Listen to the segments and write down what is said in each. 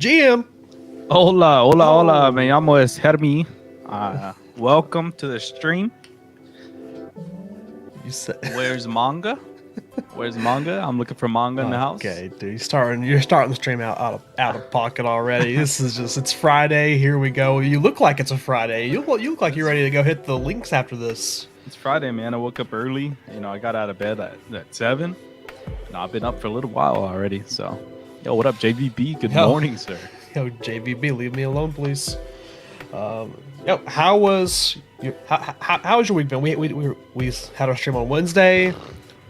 GM. Hola, hola, hola. Me llamo es Hermi. Welcome to the stream. You said Where's manga? Where's manga? I'm looking for manga in the house. Okay, dude, you're starting the stream out of pocket already. This is it's Friday. Here we go. You look like it's a Friday. You look like you're ready to go hit the links after this. It's Friday, man. I woke up early. I got out of bed at 7. I've been up for a little while already. So, yo, what up, JVB? Good morning, sir. Yo, JVB, leave me alone, please. Yo, how was your week been? We had our stream on Wednesday.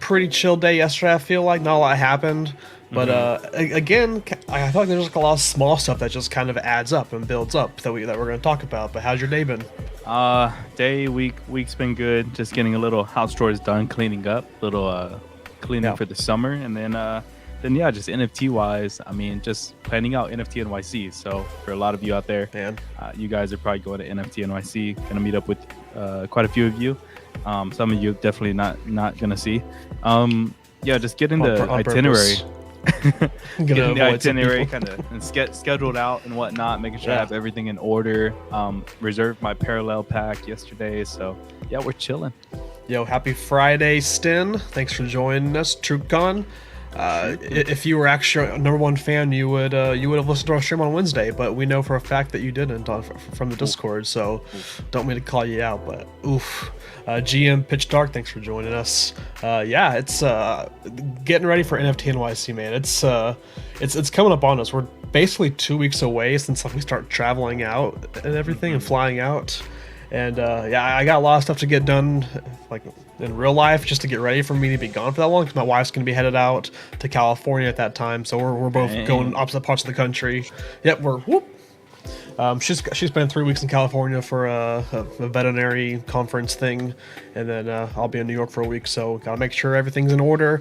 Pretty chill day yesterday. I feel like not a lot happened, but again, I feel like there's like a lot of small stuff that just kind of adds up and builds up that we're going to talk about. But how's your day been? Week's been good. Just getting a little house chores done, cleaning up, little cleaning for the summer, and then yeah, just NFT wise, I mean, just planning out NFT NYC. So for a lot of you out there, you guys are probably going to NFT NYC. Gonna meet up with quite a few of you. Some of you definitely not gonna see. Yeah, just getting the itinerary. Getting the itinerary kind of scheduled out and whatnot, making sure I have everything in order. Reserved my parallel pack yesterday, so yeah, we're chilling. Yo, happy Friday, Sten. Thanks for joining us, TroopCon. If you were actually a #1 fan, you would have listened to our stream on Wednesday, but we know for a fact that you didn't from the Discord, so don't mean to call you out, but oof. GM Pitch Dark, thanks for joining us. Yeah, it's getting ready for NFT NYC, man. It's coming up on us. We're basically 2 weeks away since we start traveling out and everything and flying out. And yeah, I got a lot of stuff to get done, like in real life, just to get ready for me to be gone for that long. Because my wife's gonna be headed out to California at that time, so we're both going opposite parts of the country. Yep, she's spent 3 weeks in California for a veterinary conference thing, and then I'll be in New York for a week. So gotta make sure everything's in order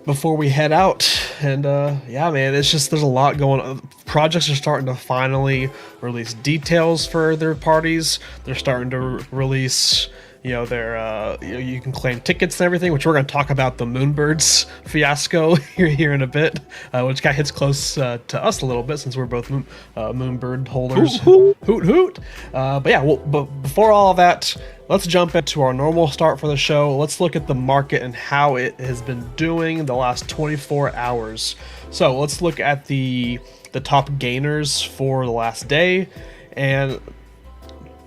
before we head out. And yeah, man, it's just there's a lot going on. Projects are starting to finally release details for their parties. They're starting to release, their you can claim tickets and everything, which we're going to talk about the Moonbirds fiasco here in a bit, which kind of hits close to us a little bit since we're both Moonbird holders. Hoot hoot. But yeah, but before all of that, let's jump into our normal start for the show. Let's look at the market and how it has been doing the last 24 hours. So let's look at the top gainers for the last day, and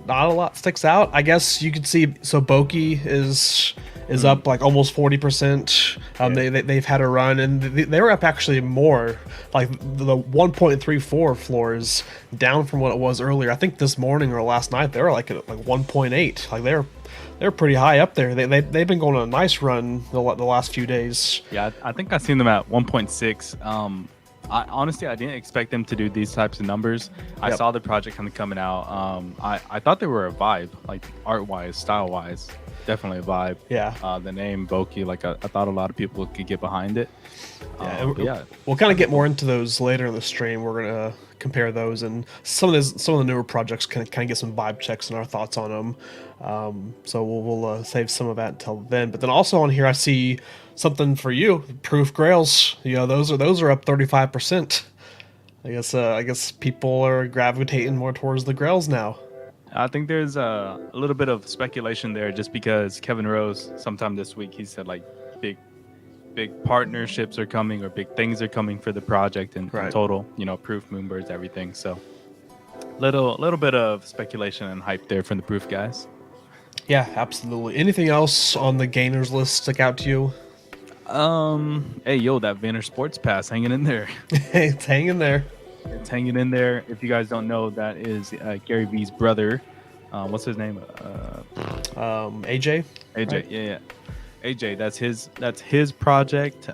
not a lot sticks out. I guess you could see, so BAYC is up like almost 40%. They've had a run, and they were up actually more. Like the 1.34 floor is down from what it was earlier. I think this morning or last night they were like at 1.8. Like they're pretty high up there. They've been going on a nice run the last few days. Yeah, I think I've seen them at 1.6. Honestly, I didn't expect them to do these types of numbers. I saw the project kind of coming out. I thought they were a vibe, like art-wise, style-wise. Definitely a vibe. Yeah. The name BAYC, like I thought a lot of people could get behind it. Yeah. We'll kind of get more into those later in the stream. We're gonna compare those, and some of the newer projects can kind of get some vibe checks and our thoughts on them. So we'll save some of that until then. But then also on here, I see something for you, Proof Grails. Those are up 35%. I guess people are gravitating more towards the Grails now. I think there's a little bit of speculation there, just because Kevin Rose sometime this week, he said like big partnerships are coming, or big things are coming for the project in total, Proof, Moonbirds, everything. So little bit of speculation and hype there from the Proof guys. Yeah, absolutely. Anything else on the gainers list stick out to you? Hey, yo, that Vayner Sports Pass hanging in there. It's hanging there. It's hanging in there. If you guys don't know, that is Gary Vee's brother. What's his name? AJ. AJ, right? Yeah. AJ, that's his project.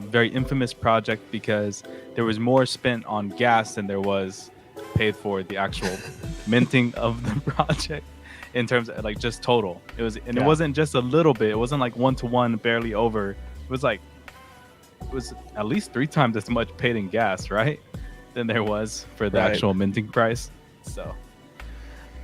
Very infamous project because there was more spent on gas than there was paid for the actual minting of the project. In terms of like just total, it wasn't just a little bit. It wasn't like 1-to-1, barely over. It was at least 3 times as much paid in gas, right, than there was for the actual minting price. So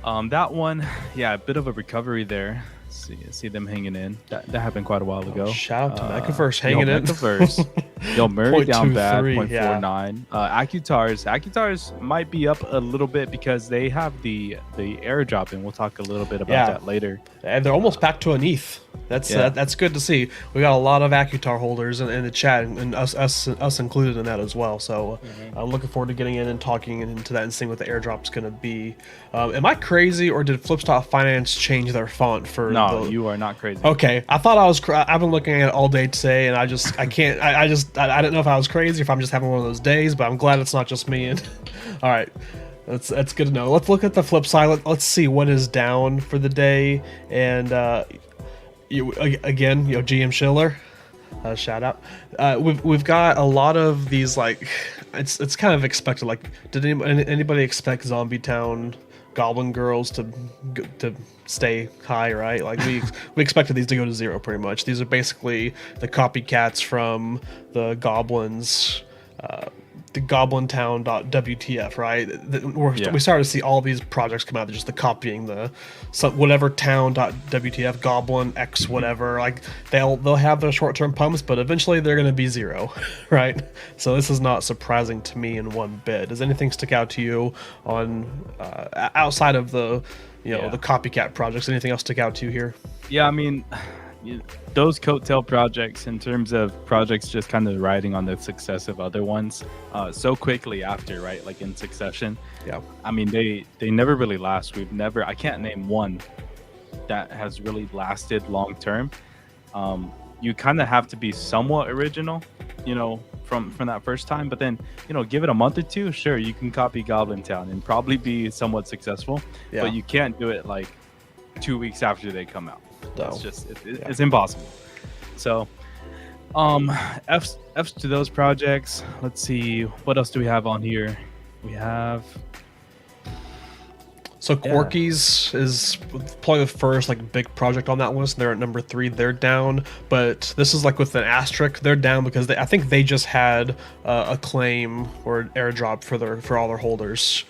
that one, yeah, a bit of a recovery there. See them hanging in. That happened quite a while ago. Shout out to Mechaverse hanging in. Mechaverse. Yo, Murray down bad, 0.23, yeah. 0.49. Accutars might be up a little bit because they have the airdrop, and we'll talk a little bit about that later. And they're almost back to an ETH. That's good to see. We got a lot of Accutar holders in the chat, and us included in that as well. So I'm looking forward to getting in and talking into that and seeing what the airdrop's going to be. Am I crazy, or did Flipstop Finance change their font for? No, you are not crazy. Okay, I thought I was. I've been looking at it all day today, and I can't. I didn't know if I was crazy, if I'm just having one of those days. But I'm glad it's not just me. And all right. That's good to know. Let's look at the flip side. Let's see what is down for the day. And again, GM Schiller, shout out. We've got a lot of these, like, it's kind of expected. Like, did anybody expect Zombie Town Goblin Girls to stay high, right? Like we expected these to go to zero pretty much. These are basically the copycats from the Goblins. The GoblinTown.wtf, right? We started to see all these projects come out. They're just the copying whatever town.wtf, Goblin X whatever. Like they'll have their short-term pumps, but eventually they're going to be zero, right? So this is not surprising to me in one bit. Does anything stick out to you on outside of the the copycat projects? Anything else stick out to you here? Yeah, I mean, those coattail projects, in terms of projects just kind of riding on the success of other ones so quickly after, right? Like in succession. Yeah. I mean, they never really last. I can't name one that has really lasted long term. You kind of have to be somewhat original, from that first time, but then, give it a month or two, sure, you can copy Goblin Town and probably be somewhat successful, but you can't do it like 2 weeks after they come out. It's just it's impossible. So F's to those projects. Let's see, what else do we have on here? We have Quirkies is probably the first big project on that list. They're at number 3. They're down, but this is with an asterisk. They're down because I think they just had a claim or an airdrop for all their holders.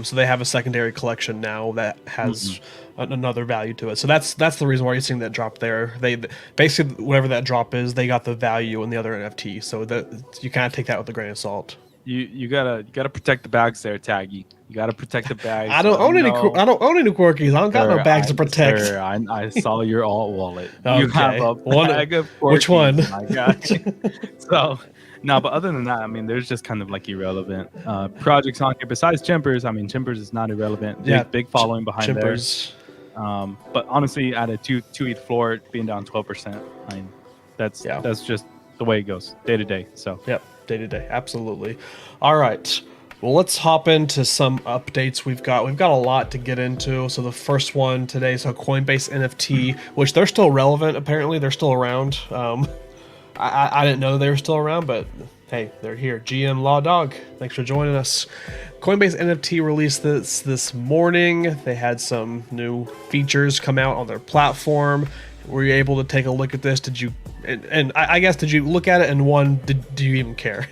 So they have a secondary collection now that has another value to it. So that's the reason why you're seeing that drop there. They basically, whatever that drop is, they got the value in the other NFT. So that you kind of take that with a grain of salt. You gotta protect the bags there, Taggy. You gotta protect the bags. I don't own any Quirkies. I don't got no bags to protect. Sir, I saw your alt wallet. Okay. You have a bag of Quirkies. Which one? I got you. So, no, but other than that, I mean, there's just kind of irrelevant projects on here. Besides Chimpers, I mean, Chimpers is not irrelevant. Big following behind Chimpers. There. But honestly, at a 2 ETH floor, being down 12%, I mean, that's just the way it goes day to day. So yep, day to day, absolutely. All right. Well, let's hop into some updates. We've got a lot to get into. So the first one today, Coinbase NFT, which they're still relevant. Apparently, they're still around. I didn't know they were still around, but hey, they're here. GM Law Dog, thanks for joining us. Coinbase NFT released this morning. They had some new features come out on their platform. Were you able to take a look at this? Did you? And I guess, did you look at it? And do you even care?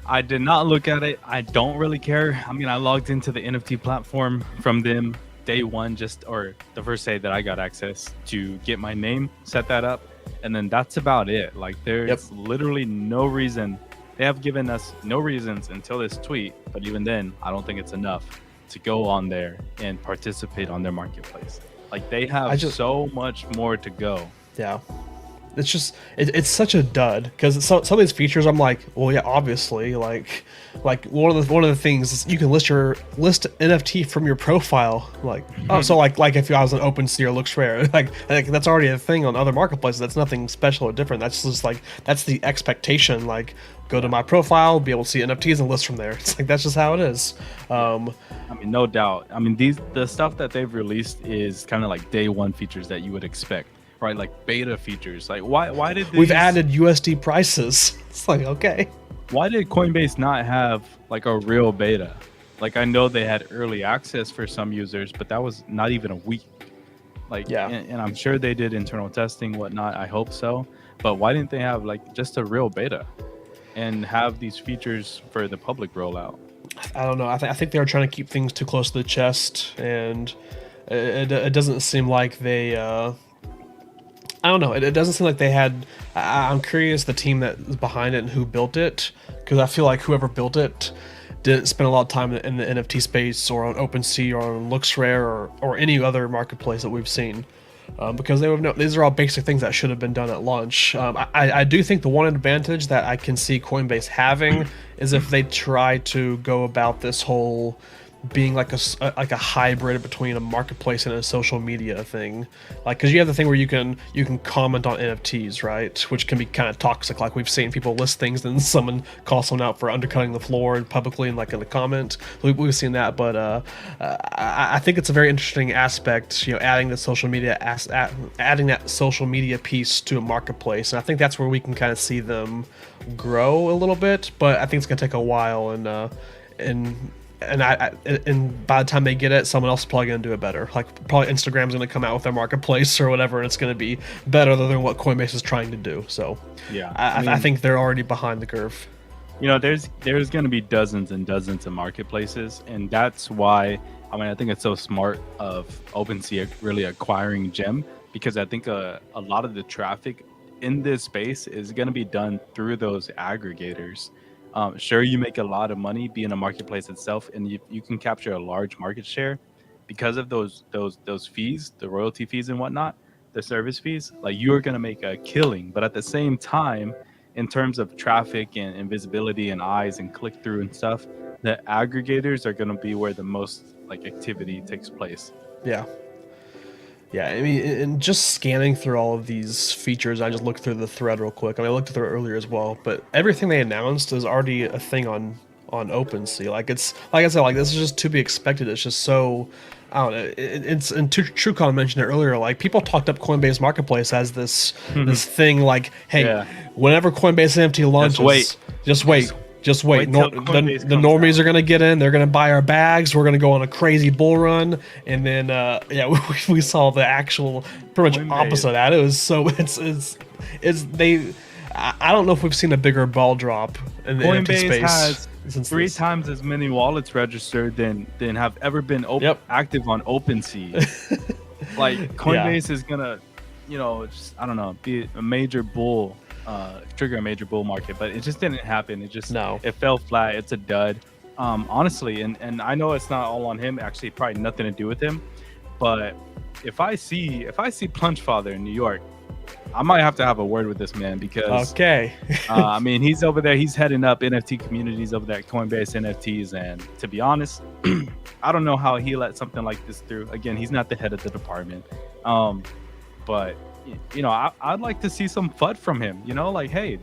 I did not look at it. I don't really care. I mean, I logged into the NFT platform from them day one, or the first day that I got access to get my name, set that up, and then that's about it. There's literally no reason. They have given us no reasons until this tweet, but even then, I don't think it's enough to go on there and participate on their marketplace. They have so much more to go. Yeah. It's just it's such a dud, because some of these features I'm like, well, yeah, obviously, like one of the things is you can list NFT from your profile, so if I was an OpenSea or LooksRare, like that's already a thing on other marketplaces. That's nothing special or different. That's just that's the expectation. Go to my profile, be able to see NFTs and list from there. It's that's just how it is. I mean, no doubt. I mean, the stuff that they've released is kind of day one features that you would expect. Right, beta features. Why did we've added USD prices? It's okay. Why did Coinbase not have a real beta? I know they had early access for some users, but that was not even a week. And I'm sure they did internal testing, whatnot. I hope so. But why didn't they have just a real beta and have these features for the public rollout? I don't know. I think they were trying to keep things too close to the chest, and it doesn't seem like they. I don't know. It doesn't seem like they had. I'm curious the team that is behind it and who built it, because I feel like whoever built it didn't spend a lot of time in the NFT space or on OpenSea or on LooksRare or any other marketplace that we've seen. Because they would know these are all basic things that should have been done at launch. I do think the one advantage that I can see Coinbase having is if they try to go about this whole being like a hybrid between a marketplace and a social media thing, like because you have the thing where you can comment on NFTs, right, which can be kind of toxic. Like we've seen people list things and someone calls someone out for undercutting the floor publicly and like in the comment. We've seen that, but I think it's a very interesting aspect, adding the social media adding that social media piece to a marketplace, and I think that's where we can kind of see them grow a little bit. But I think it's gonna take a while, and by the time they get it, someone else is probably going to do it better. Like probably Instagram's going to come out with their marketplace or whatever, and it's going to be better than what Coinbase is trying to do. So yeah, I think they're already behind the curve. There's going to be dozens and dozens of marketplaces, and that's why I think it's so smart of OpenSea really acquiring Gem, because I think a lot of the traffic in this space is going to be done through those aggregators. Sure, you make a lot of money being a marketplace itself, and you can capture a large market share because of those fees, the royalty fees and whatnot, the service fees. Like you're gonna make a killing, but at the same time, in terms of traffic and visibility and eyes and click through and stuff, the aggregators are gonna be where the most like activity takes place. Yeah, I mean, and just scanning through all of these features, I just looked through the thread real quick. I mean, I looked through it earlier as well, but everything they announced is already a thing on OpenSea. Like it's like I said, like this is just to be expected. It's just so I don't know. It's and TrueCon mentioned it earlier. Like people talked up Coinbase Marketplace as this thing. Like, hey, whenever Coinbase NFT launches, just wait. The normies are going to get in. They're going to buy our bags. We're going to go on a crazy bull run. And then, we saw the actual pretty much opposite of that. It was so, I don't know if we've seen a bigger ball drop in the NFT space. Coinbase has 3 times as many wallets registered than have ever been active on OpenSea. Like Coinbase is going to, I don't know, be a major bull. Trigger a major bull market, but it just didn't happen. It fell flat. It's a dud, honestly. And I know it's not all on him. Actually, probably nothing to do with him. But if I see Plunge Father in New York, I might have to have a word with this man, because I mean, he's over there. He's heading up NFT communities over there at Coinbase NFTs, and to be honest, I don't know how he let something like this through. Again, he's not the head of the department, but. I'd like to see some FUD from him, like, hey,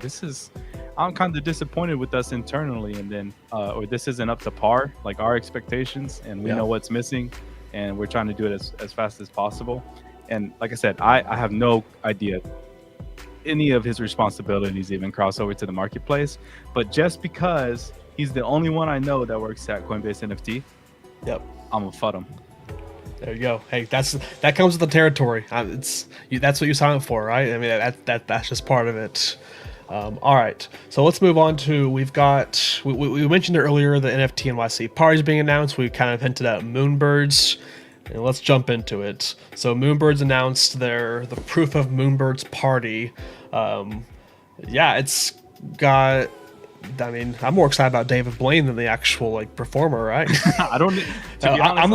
I'm kind of disappointed with us internally, and then or this isn't up to par, like our expectations, and we know what's missing, and we're trying to do it as fast as possible. And like I said, I have no idea any of his responsibilities even cross over to the marketplace, but just because he's the only one I know that works at Coinbase NFT, I'm gonna FUD him. There you go. Hey, that comes with the territory. That's what you signed up for, right? I mean, that's just part of it. All right, so let's move on to we mentioned it earlier, the NFT NYC parties being announced. We kind of hinted at Moonbirds, and let's jump into it. So Moonbirds announced the Proof of Moonbirds party. It's got. I mean, I'm more excited about David Blaine than the actual performer, right? I don't. I'm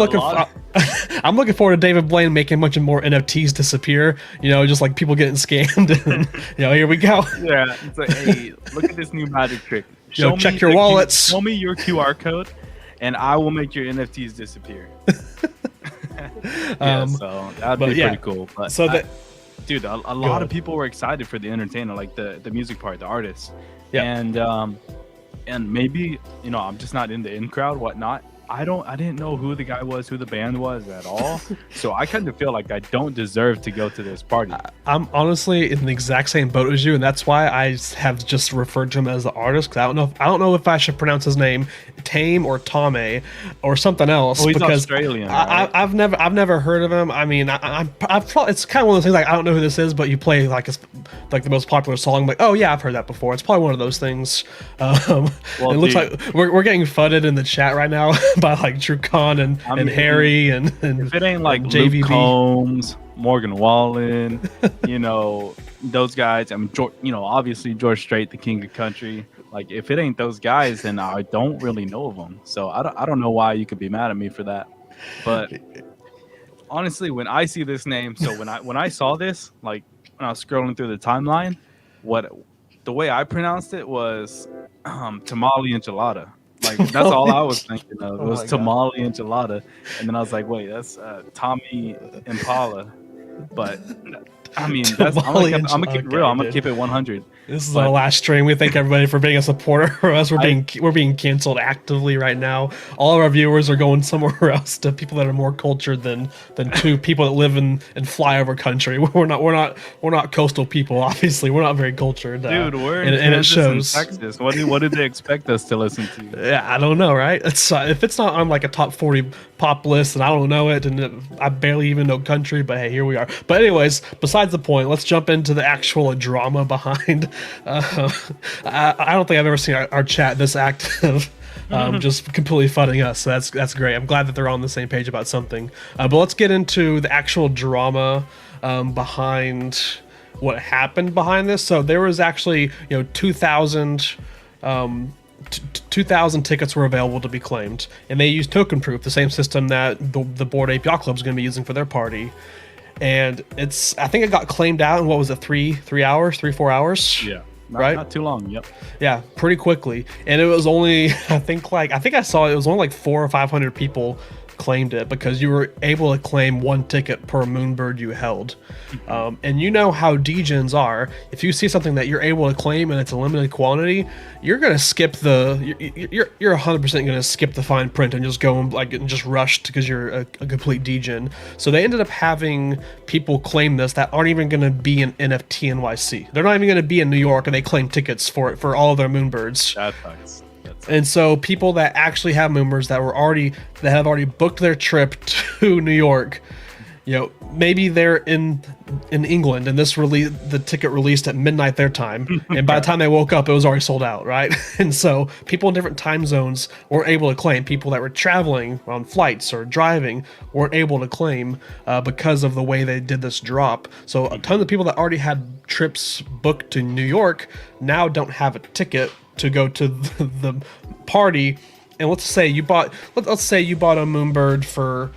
looking forward to David Blaine making much more NFTs disappear. Just like people getting scammed. And, here we go. Yeah, it's like, hey, look at this new magic trick. Check your wallets. Show me your QR code, and I will make your NFTs disappear. So that'd be pretty cool. But dude, a lot of people were excited for the entertainer, like the music part, the artists. And maybe I'm just not in the in crowd, whatnot. I didn't know who the guy was, who the band was at all. So I kind of feel like I don't deserve to go to this party. I'm honestly in the exact same boat as you, and that's why I have just referred to him as the artist. Because I don't know if I should pronounce his name Tame or Tame or something else. Oh, he's because Australian. Right? I've never heard of him. I mean, I've probably, it's kind of one of those things like I don't know who this is, but you play like the most popular song. I'm like, oh yeah, I've heard that before. It's probably one of those things. It looks like we're getting fudded in the chat right now by like Drew Con and Harry and if it ain't like JVB. Luke Combs, Morgan Wallen, those guys. I mean, obviously George Strait, the king of country. Like, if it ain't those guys, then I don't really know of them. So I don't know why you could be mad at me for that. But honestly, when I see this name, so when I saw this, like when I was scrolling through the timeline, the way I pronounced it was tamale enchilada. Like, that's all I was thinking of. It was tamale enchilada, and then I was like, wait, that's Tommy Impala. But I mean, I'm gonna keep it real. I'm gonna keep it 100. This is our last stream. We thank everybody for being a supporter for us. We're being canceled actively right now. All of our viewers are going somewhere else to people that are more cultured than two people that live in flyover country. We're not coastal people. Obviously, we're not very cultured. Dude, we're in Kansas, it shows. And Texas. What did they expect us to listen to? Yeah, I don't know, right? It's if it's not on like a top 40 pop list, and I don't know it, and I barely even know country. But hey, here we are. But anyways, besides the point, let's jump into the actual drama behind. I don't think I've ever seen our chat this active, just completely fudding us. So that's great. I'm glad that they're on the same page about something. But let's get into the actual drama behind what happened behind this. So there was actually 2,000 tickets were available to be claimed, and they used token proof, the same system that the Bored Ape Yacht Club is going to be using for their party. And I think it got claimed out in, what was it, 4 hours? Yeah. Right? Not too long. Yep. Yeah, pretty quickly. And it was only, I think I saw it was only like 400 or 500 people claimed it, because you were able to claim one ticket per Moonbird you held. And you know how degens are. If you see something that you're able to claim and it's a limited quantity, you're gonna skip you're 100% gonna skip the fine print and just go and just rushed because you're a complete degen. So they ended up having people claim this that aren't even gonna be in NFT NYC. They're not even gonna be in New York, and they claim tickets for all of their Moonbirds. That sucks. And so people that actually have Moonbirds that have already booked their trip to New York, maybe they're in England, and the ticket released at midnight their time, and by the time they woke up, it was already sold out, right? And so people in different time zones were able to claim. People that were traveling on flights or driving weren't able to claim because of the way they did this drop. So a ton of people that already had trips booked to New York now don't have a ticket to go to the party. And let's say you bought a Moonbird for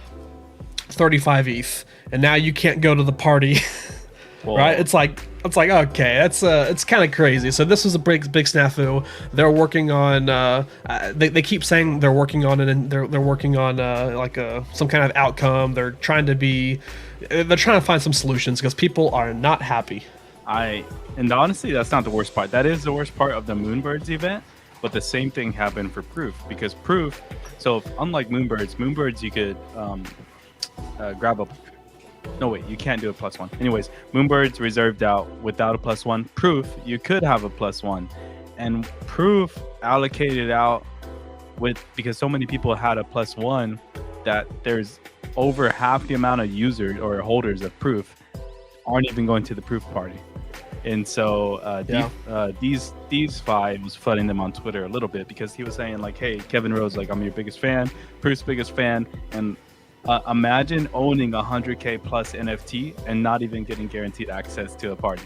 35 ETH, and now you can't go to the party. Right? It's like okay, it's kind of crazy. So this was a big snafu. They're working on they keep saying they're working on it, and they're working on some kind of outcome. They're trying to find some solutions because people are not happy. And honestly, that's not the worst part. That is the worst part of the Moonbirds event, but the same thing happened for Proof, because Proof, so unlike Moonbirds you could you can't do a +1. Anyways, Moonbirds reserved out without a +1. Proof, you could have a +1, and Proof allocated out because so many people had a +1 that there's over half the amount of users or holders of Proof aren't even going to the Proof party. And so these five was flooding them on Twitter a little bit, because he was saying like, hey, Kevin Rose, like, I'm your biggest fan, Proof's biggest fan, and imagine owning 100K plus NFT and not even getting guaranteed access to a party.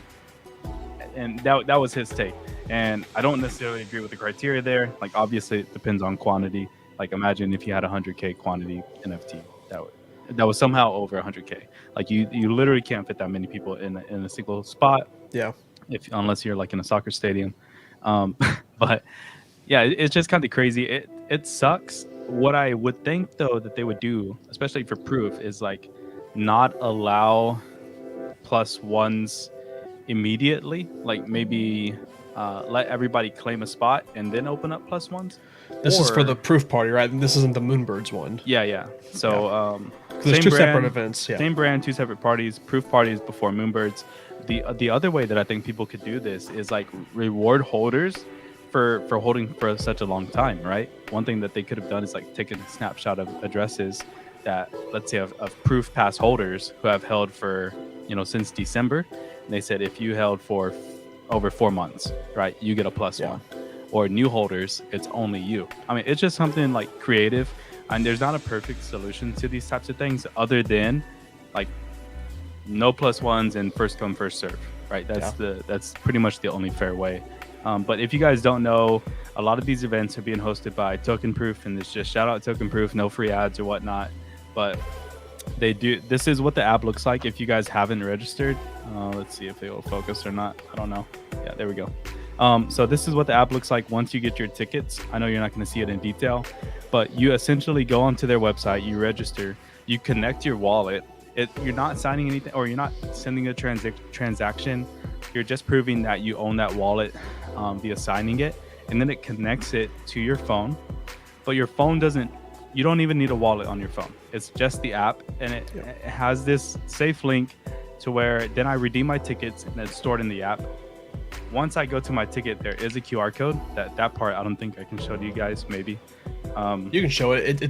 And that was his take. And I don't necessarily agree with the criteria there. Like, obviously it depends on quantity. Like, imagine if you had 100K quantity NFT, that was somehow over 100K. Like, you literally can't fit that many people in a single spot. Yeah. Unless you're like in a soccer stadium. But yeah, it's just kind of crazy. It sucks. What I would think though that they would do, especially for Proof, is like not allow +1s immediately. Like, maybe let everybody claim a spot and then open up +1s. This is for the Proof party, right? And this isn't the Moonbirds one. Yeah. So there's two separate events. Yeah. Same brand, two separate parties. Proof parties before Moonbirds. The other way that I think people could do this is like reward holders for holding for such a long time, right? One thing that they could have done is like taken a snapshot of addresses that, let's say, of Proof Pass holders who have held for since December. And they said, if you held for over 4 months, right, you get a +1. Or new holders, it's only you. I mean, it's just something like creative. And there's not a perfect solution to these types of things other than like no plus ones and first come first serve, right? That's pretty much the only fair way. But if you guys don't know, a lot of these events are being hosted by Token Proof, and it's just shout out Token Proof, no free ads or whatnot. But they do. This is what the app looks like if you guys haven't registered. Let's see if it will focus or not. I don't know. Yeah, there we go. So this is what the app looks like once you get your tickets. I know you're not going to see it in detail, but you essentially go onto their website, you register, you connect your wallet. You're not signing anything, or you're not sending a transaction. You're just proving that you own that wallet via signing it, and then it connects it to your phone. But your phone you don't even need a wallet on your phone. It's just the app, and it has this safe link to where then I redeem my tickets, and it's stored in the app. Once I go to my ticket, there is a QR code. That part I don't think I can show to you guys. Maybe you can show it.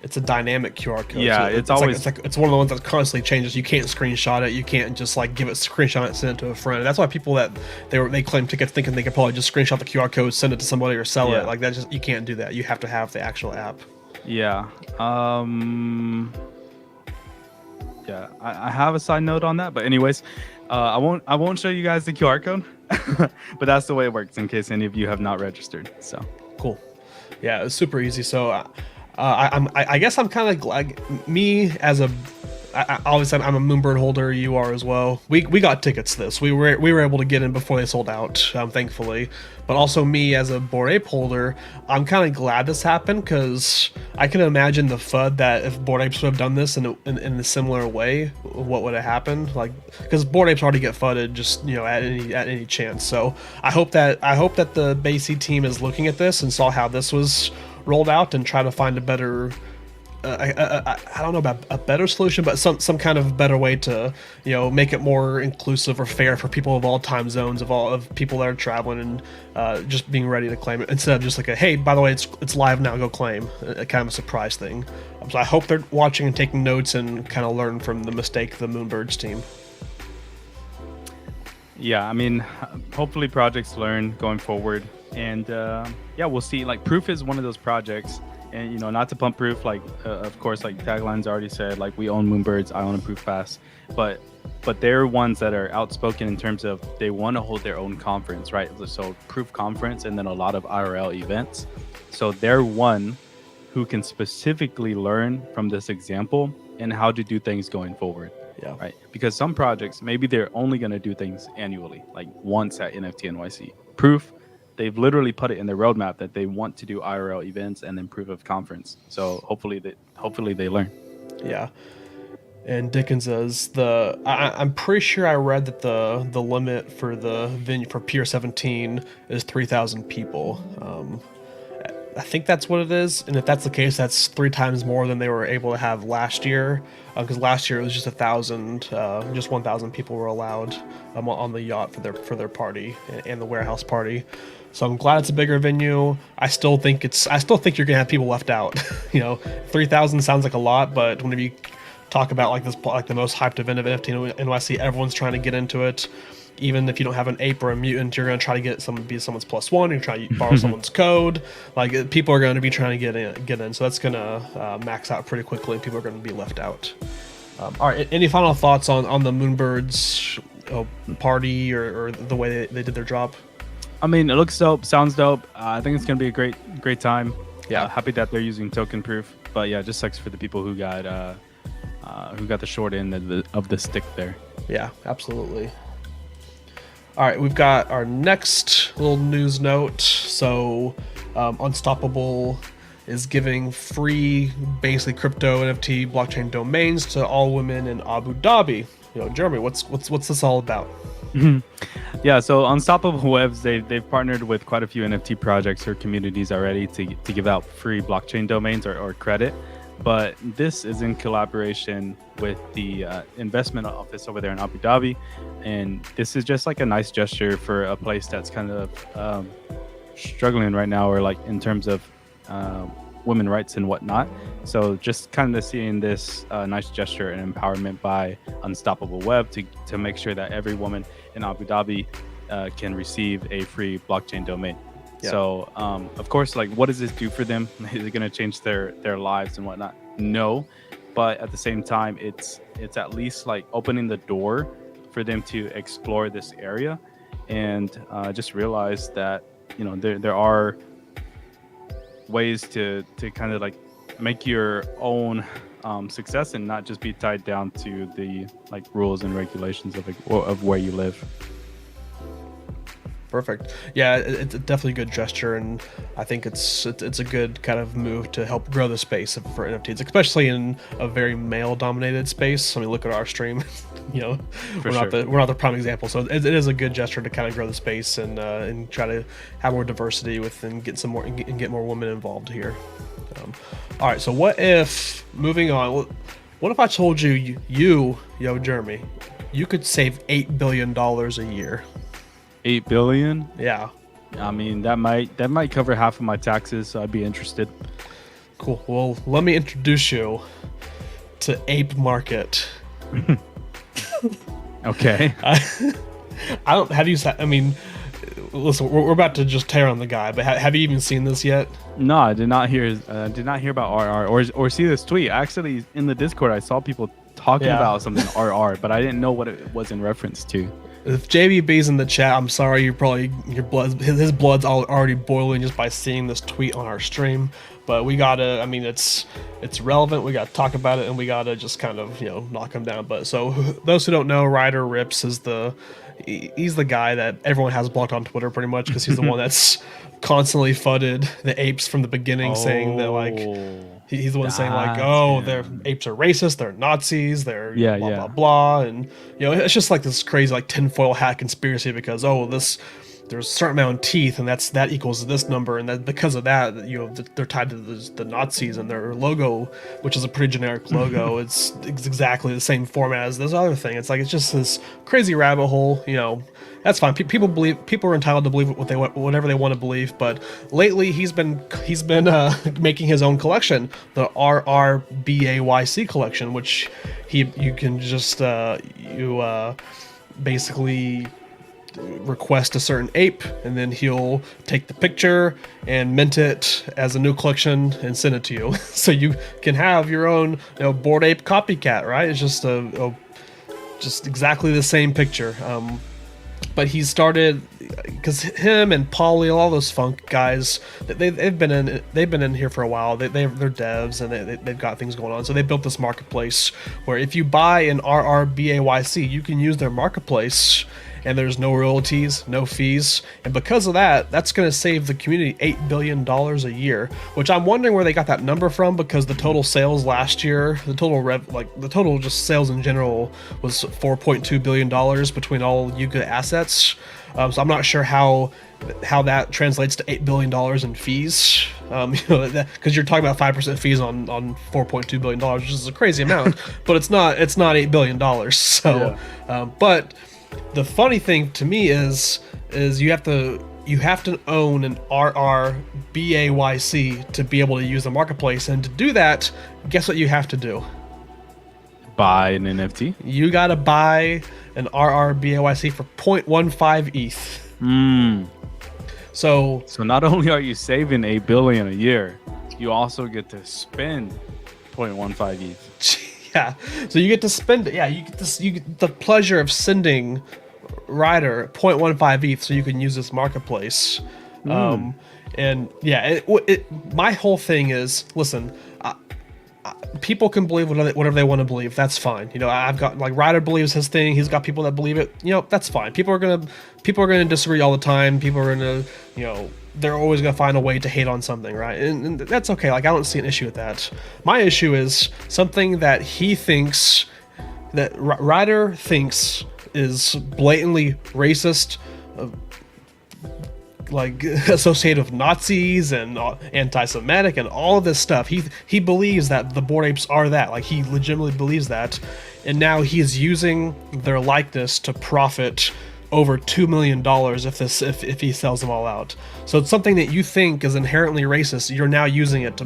It's a dynamic QR code. Yeah, so it's one of the ones that constantly changes. You can't screenshot it. You can't just like give it screenshot it, send it to a friend. That's why people that they claim tickets thinking they could probably just screenshot the QR code, send it to somebody, or sell it. Like that, just you can't do that. You have to have the actual app. Yeah. Yeah. I have a side note on that, but anyways, I won't show you guys the QR code, but that's the way it works in case any of you have not registered. So cool. Yeah, it's super easy. So. I guess I'm kind of glad. Me as obviously I'm a Moonbird holder. You are as well. We got tickets. We were able to get in before they sold out, thankfully. But also me as a Bored Ape holder, I'm kind of glad this happened because I can imagine the FUD that if Bored Apes would have done this in a similar way, what would have happened? Like because Bored Apes already get FUDded just at any chance. So I hope that the BAYC team is looking at this and saw how this was rolled out and try to find a better I don't know about a better solution, but some kind of better way to make it more inclusive or fair for people of all time zones, of people that are traveling and just being ready to claim it, instead of just like a hey, by the way, it's live now, go claim, a kind of a surprise thing. So I hope they're watching and taking notes and kind of learn from the mistake of the Moonbirds team. Yeah, I mean, hopefully projects learn going forward. And yeah, we'll see. Like Proof is one of those projects, and not to pump Proof, like of course, like tagline's already said, like we own Moonbirds, I own a Proof Pass, but they're ones that are outspoken in terms of they want to hold their own conference, right? So Proof conference and then a lot of IRL events. So they're one who can specifically learn from this example and how to do things going forward. Yeah. Right. Because some projects, maybe they're only going to do things annually, like once at NFT NYC. Proof, they've literally put it in their roadmap that they want to do IRL events and then proof of conference. So hopefully they learn. Yeah. And Dickens says I'm pretty sure I read that the limit for the venue for Pier 17 is 3,000 people. I think that's what it is, and if that's the case, that's 3 times more than they were able to have last year. Because last year it was just 1,000, just 1,000 people were allowed on the yacht for their party and the warehouse party. So I'm glad it's a bigger venue. I still think you're gonna have people left out. 3,000 sounds like a lot, but whenever you talk about like the most hyped event of NFT NYC, everyone's trying to get into it. Even if you don't have an ape or a mutant, you're going to try to get be someone's +1. You're trying to borrow someone's code. Like people are going to be trying to get in. So that's going to max out pretty quickly. People are going to be left out. All right. Any final thoughts on the Moonbirds party or the way they did their job? I mean, it looks dope. Sounds dope. I think it's going to be a great time. Yeah. Happy that they're using Token Proof. But yeah, it just sucks for the people who got the short end of the stick there. Yeah, absolutely. All right, we've got our next little news note. So, Unstoppable is giving free, basically crypto NFT blockchain domains to all women in Abu Dhabi. Jeremy, what's this all about? Yeah, so Unstoppable Webs, they've partnered with quite a few NFT projects or communities already to give out free blockchain domains or credit. But this is in collaboration with the investment office over there in Abu Dhabi. And this is just like a nice gesture for a place that's kind of struggling right now, or like in terms of women rights and whatnot. So just kind of seeing this nice gesture and empowerment by Unstoppable Web to make sure that every woman in Abu Dhabi can receive a free blockchain domain. Yeah. So, of course, like, what does this do for them? Is it going to change their lives and whatnot? No, but at the same time, it's at least like opening the door for them to explore this area and just realize that there are ways to kind of like make your own success and not just be tied down to the like rules and regulations of where you live. Perfect. Yeah, it's definitely a good gesture, and I think it's a good kind of move to help grow the space for NFTs, especially in a very male-dominated space. I mean, look at our stream. We're not the prime example, so it is a good gesture to kind of grow the space and try to have more diversity and get more women involved here. All right, so what if, moving on, what if I told you, Jeremy, you could save $8 billion a year? 8 billion? Yeah. I mean, that might cover half of my taxes, so I'd be interested. Cool. Well, let me introduce you to Ape Market. Okay. I mean, listen, we're about to just tear on the guy, but have you even seen this yet? No, I did not hear about RR or see this tweet. Actually, in the Discord, I saw people talking about something RR, but I didn't know what it was in reference to. If JBB's in the chat, I'm sorry, his blood's already boiling just by seeing this tweet on our stream. But we gotta, I mean, it's relevant. We gotta talk about it, and we gotta just kind of knock him down. But so those who don't know, Ryder Rips is he's the guy that everyone has blocked on Twitter pretty much, because he's the one that's constantly fudded the apes from the beginning, saying that like he's the one saying like, their apes are racist, they're Nazis, they're blah blah, and it's just like this crazy like tinfoil hat conspiracy because there's a certain amount of teeth, and that equals this number, and that because of that, they're tied to the Nazis, and their logo, which is a pretty generic logo, it's exactly the same format as this other thing. It's like it's just this crazy rabbit hole. That's fine. People are entitled to believe whatever they want to believe. But lately, he's been making his own collection, the RRBAYC collection, which you can just basically request a certain ape, and then he'll take the picture and mint it as a new collection and send it to you. So you can have your own Bored Ape copycat, right? It's just just exactly the same picture. But he started because him and Paulie, all those funk guys, they've been in here for a while. They're devs, and they've got things going on. So they built this marketplace where if you buy an RRBAYC, you can use their marketplace, and there's no royalties, no fees. And because of that, that's going to save the community $8 billion a year, which I'm wondering where they got that number from, because the total sales last year, the total just sales in general was $4.2 billion between all Yuga assets. So I'm not sure how that translates to $8 billion in fees, because you're talking about 5% fees on $4.2 billion, which is a crazy amount, but it's not $8 billion. So, but the funny thing to me is you have to own an RRBAYC to be able to use the marketplace, and to do that, guess what you have to do? Buy an NFT. You gotta buy an RRBAYC for 0.15 ETH. So not only are you saving $8 billion a year, you also get to spend 0.15 ETH. Yeah, so you get to spend it. Yeah, you get the pleasure of sending Ryder 0.15 ETH so you can use this marketplace. And yeah, my whole thing is, listen, people can believe whatever they want to believe. That's fine. I've got like Ryder believes his thing. He's got people that believe it. That's fine. People are gonna disagree all the time. People are gonna, they're always gonna find a way to hate on something, right? And that's okay. Like, I don't see an issue with that. My issue is something that he thinks, that Ryder thinks is blatantly racist, like associated with Nazis and anti-Semitic and all of this stuff. He believes that the Bored Apes are that. Like, he legitimately believes that, and now he is using their likeness to profit over $2 million if he sells them all out. So it's something that you think is inherently racist. You're now using it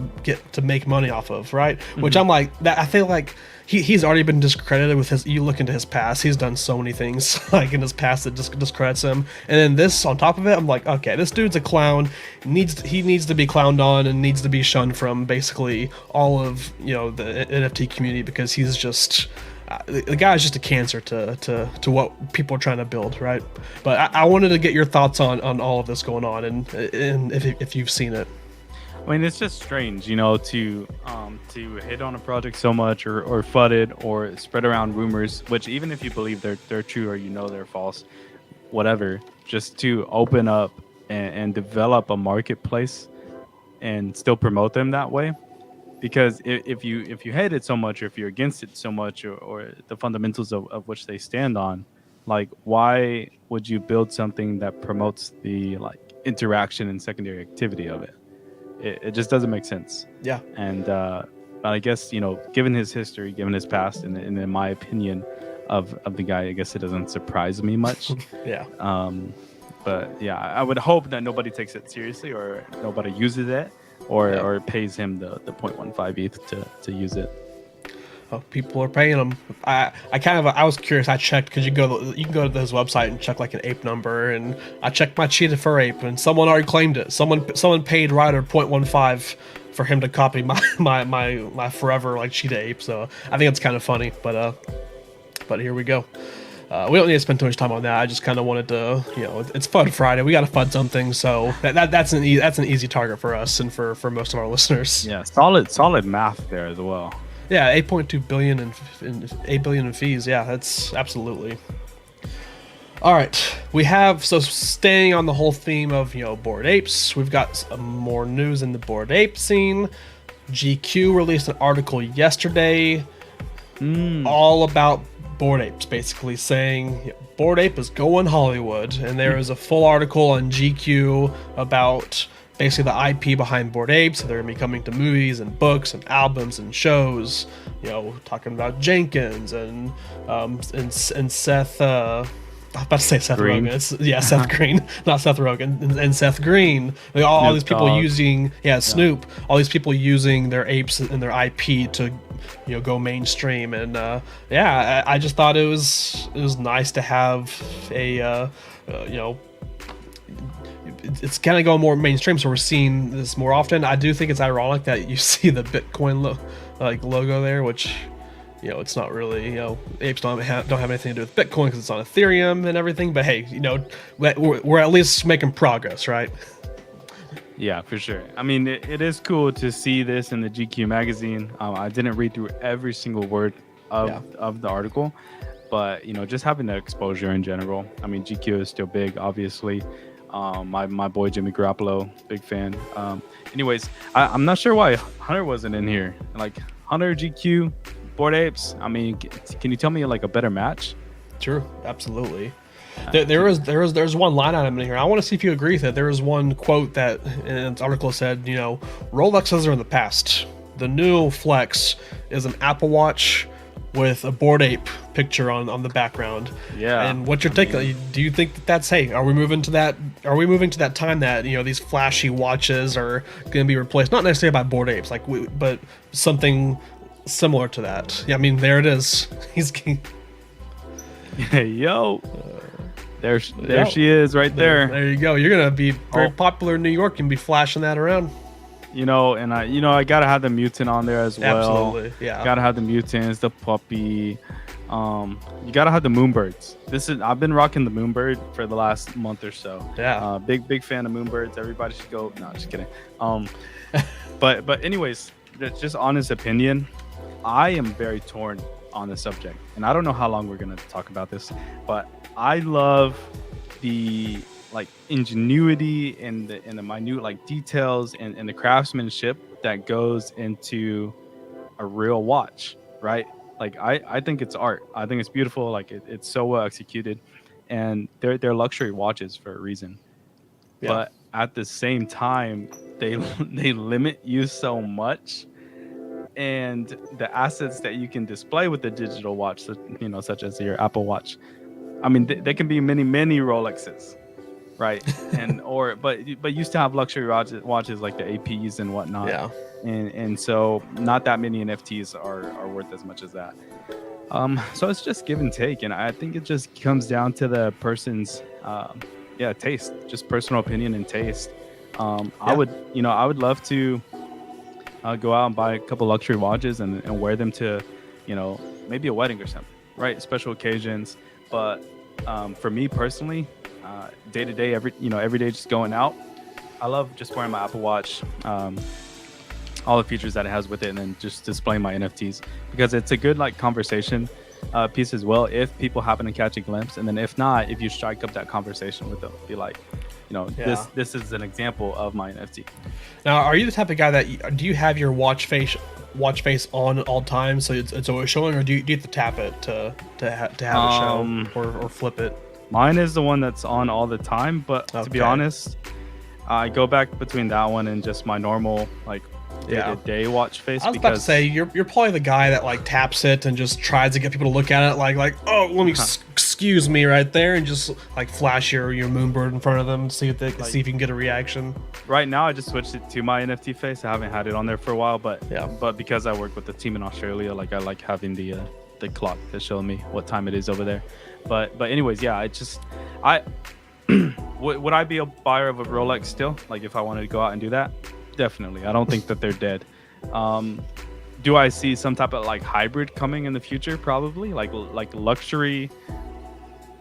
to make money off of, right? Which I'm like, that I feel like he's already been discredited with his. You look into his past, he's done so many things like in his past that discredits him. And then this on top of it, I'm like, okay, this dude's a clown. He needs to be clowned on and needs to be shunned from basically all of the NFT community, because he's just. The guy's just a cancer to what people are trying to build, right? But I wanted to get your thoughts on all of this going on, and if you've seen it. I mean, it's just strange, to hit on a project so much, or FUD it, or spread around rumors, which even if you believe they're true or they're false, whatever, just to open up and develop a marketplace and still promote them that way. Because if you hate it so much, or if you're against it so much, or the fundamentals of which they stand on, like, why would you build something that promotes the interaction and secondary activity of it? It just doesn't make sense. Yeah. And but I guess given his history, given his past, and in my opinion of the guy, I guess it doesn't surprise me much. Yeah. But yeah, I would hope that nobody takes it seriously, or nobody uses it. Or pays him the 0.15 ETH to use it. Oh, people are paying him. I was curious. I checked, because you can go to his website and check like an ape number, and I checked my cheetah for ape, and someone already claimed it. Someone paid Ryder 0.15 for him to copy my forever cheetah ape. So I think it's kind of funny, but here we go. We don't need to spend too much time on that. I just kind of wanted to, it's FUD Friday. We got to FUD something, so that's an easy target for us and for most of our listeners. Yeah, solid math there as well. Yeah, 8.2 billion and 8 billion in fees. Yeah, that's absolutely. All right, we have, so staying on the whole theme of Bored Apes, we've got some more news in the Bored Ape scene. GQ released an article yesterday, all about Bored Apes, basically saying Bored Ape is going Hollywood, and there is a full article on GQ about basically the IP behind Bored Apes. So they're gonna be coming to movies and books and albums and shows. Talking about Jenkins and Seth. I was about to say Seth Green. Rogen. Seth Green, not Seth Rogen, and Seth Green. All these people Dogg. using, Snoop. All these people using their apes and their IP to, go mainstream. And I just thought it was nice to have a, it's kind of going more mainstream, so we're seeing this more often. I do think it's ironic that you see the Bitcoin logo there, which. It's not really, apes don't have anything to do with Bitcoin because it's on Ethereum and everything. But hey, we're at least making progress, right? Yeah, for sure. I mean, it is cool to see this in the GQ magazine. I didn't read through every single word of the article, but just having that exposure in general. I mean, GQ is still big, obviously. My boy Jimmy Garoppolo, big fan. Anyways, I'm not sure why Hunter wasn't in here. Hunter, GQ, Bored Apes. I mean, can you tell me a better match? Sure, absolutely. There's one line item in here. I want to see if you agree with it. There was one quote that in the article said, Rolexes are in the past. The new Flex is an Apple Watch with a Bored Ape picture on the background. Yeah. And what's your take? Do you think that's, hey, are we moving to that time that these flashy watches are going to be replaced, not necessarily by Bored Apes, but something similar to that? Yeah, I mean, there it is. He's yo. There she is, right there. There you go. You're gonna be very popular in New York and be flashing that around. And I gotta have the mutant on there as well. Absolutely, yeah. Gotta have the mutants, the puppy. You gotta have the Moonbirds. I've been rocking the Moonbird for the last month or so. Yeah. Big fan of Moonbirds. Everybody should go. No, just kidding. But anyways, just honest opinion. I am very torn on the subject, and I don't know how long we're gonna talk about this, but I love the ingenuity and the minute details and the craftsmanship that goes into a real watch, right? I think it's art. I think it's beautiful. It's so well executed, and they're luxury watches for a reason. Yeah. But at the same time, they limit you so much. And the assets that you can display with the digital watch, such as your Apple Watch, I mean, they can be many Rolexes, right? And but used to have luxury watches like the APs and whatnot. Yeah. And so not that many NFTs are worth as much as that. So it's just give and take, and I think it just comes down to the person's taste, just personal opinion and taste. I would love to go out and buy a couple luxury watches and wear them to, maybe a wedding or something, right? Special occasions. But for me personally, day to day, every day just going out, I love just wearing my Apple Watch, all the features that it has with it, and then just displaying my NFTs, because it's a good like conversation piece as well if people happen to catch a glimpse. And then if not, if you strike up that conversation with them, be like, this is an example of my NFT. Now, are you the type of guy that do you have your watch face on at all times, so it's always showing, or do you have to tap it to have it show, or flip it? Mine is the one that's on all the time, but to be honest, I go back between that one and just my normal like day watch face. I was about to say you're probably the guy that like taps it and just tries to get people to look at it like oh, let me excuse me right there, and just like flash your Moonbird in front of them, see if you can get a reaction. Right now I just switched it to my NFT face. I haven't had it on there for a while, but because I work with the team in Australia, like I like having the clock to show me what time it is over there. But anyways, would I be a buyer of a Rolex still? Like if I wanted to go out and do that? Definitely. I don't think that they're dead. Do I see some type of like hybrid coming in the future? Probably like luxury,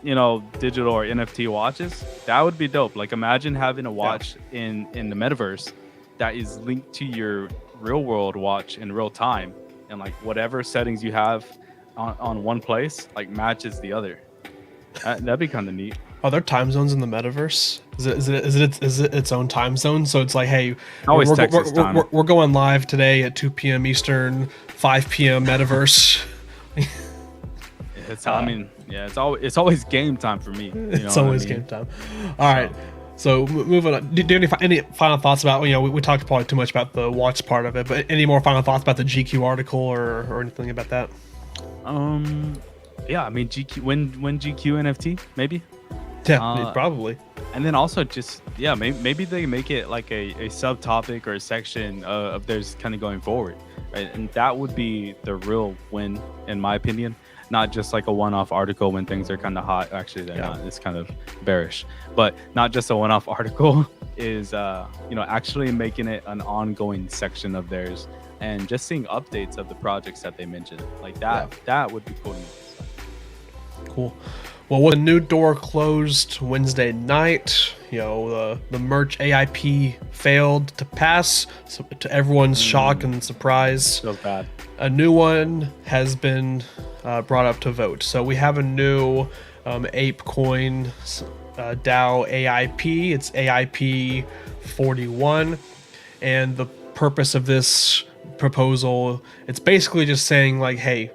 digital or NFT watches. That would be dope. Like imagine having a watch in the metaverse that is linked to your real world watch in real time, and like whatever settings you have on one place like matches the other. That'd be kind of neat. Are there time zones in the metaverse? Is it its own time zone? So it's like, hey, we're going live today at 2 p.m. Eastern, 5 p.m. metaverse. It's it's always game time for me. It's always game time. All right. So moving on. Do you have any final thoughts about? We talked probably too much about the watch part of it, but any more final thoughts about the GQ article or anything about that? Yeah, I mean GQ when GQ NFT maybe. Yeah, probably. And then also just maybe they make it like a subtopic or a section of theirs kind of going forward, right? And that would be the real win, in my opinion. Not just like a one-off article when things are kind of hot. Actually, they're not. It's kind of bearish, but not just a one-off article is actually making it an ongoing section of theirs, and just seeing updates of the projects that they mentioned like that. That would be cool to me. Cool. Well, when the new door closed Wednesday night, the merch AIP failed to pass, so to everyone's shock and surprise. Feels bad. A new one has been brought up to vote. So we have a new ApeCoin DAO AIP. It's AIP 41, and the purpose of this proposal, it's basically just saying like, hey,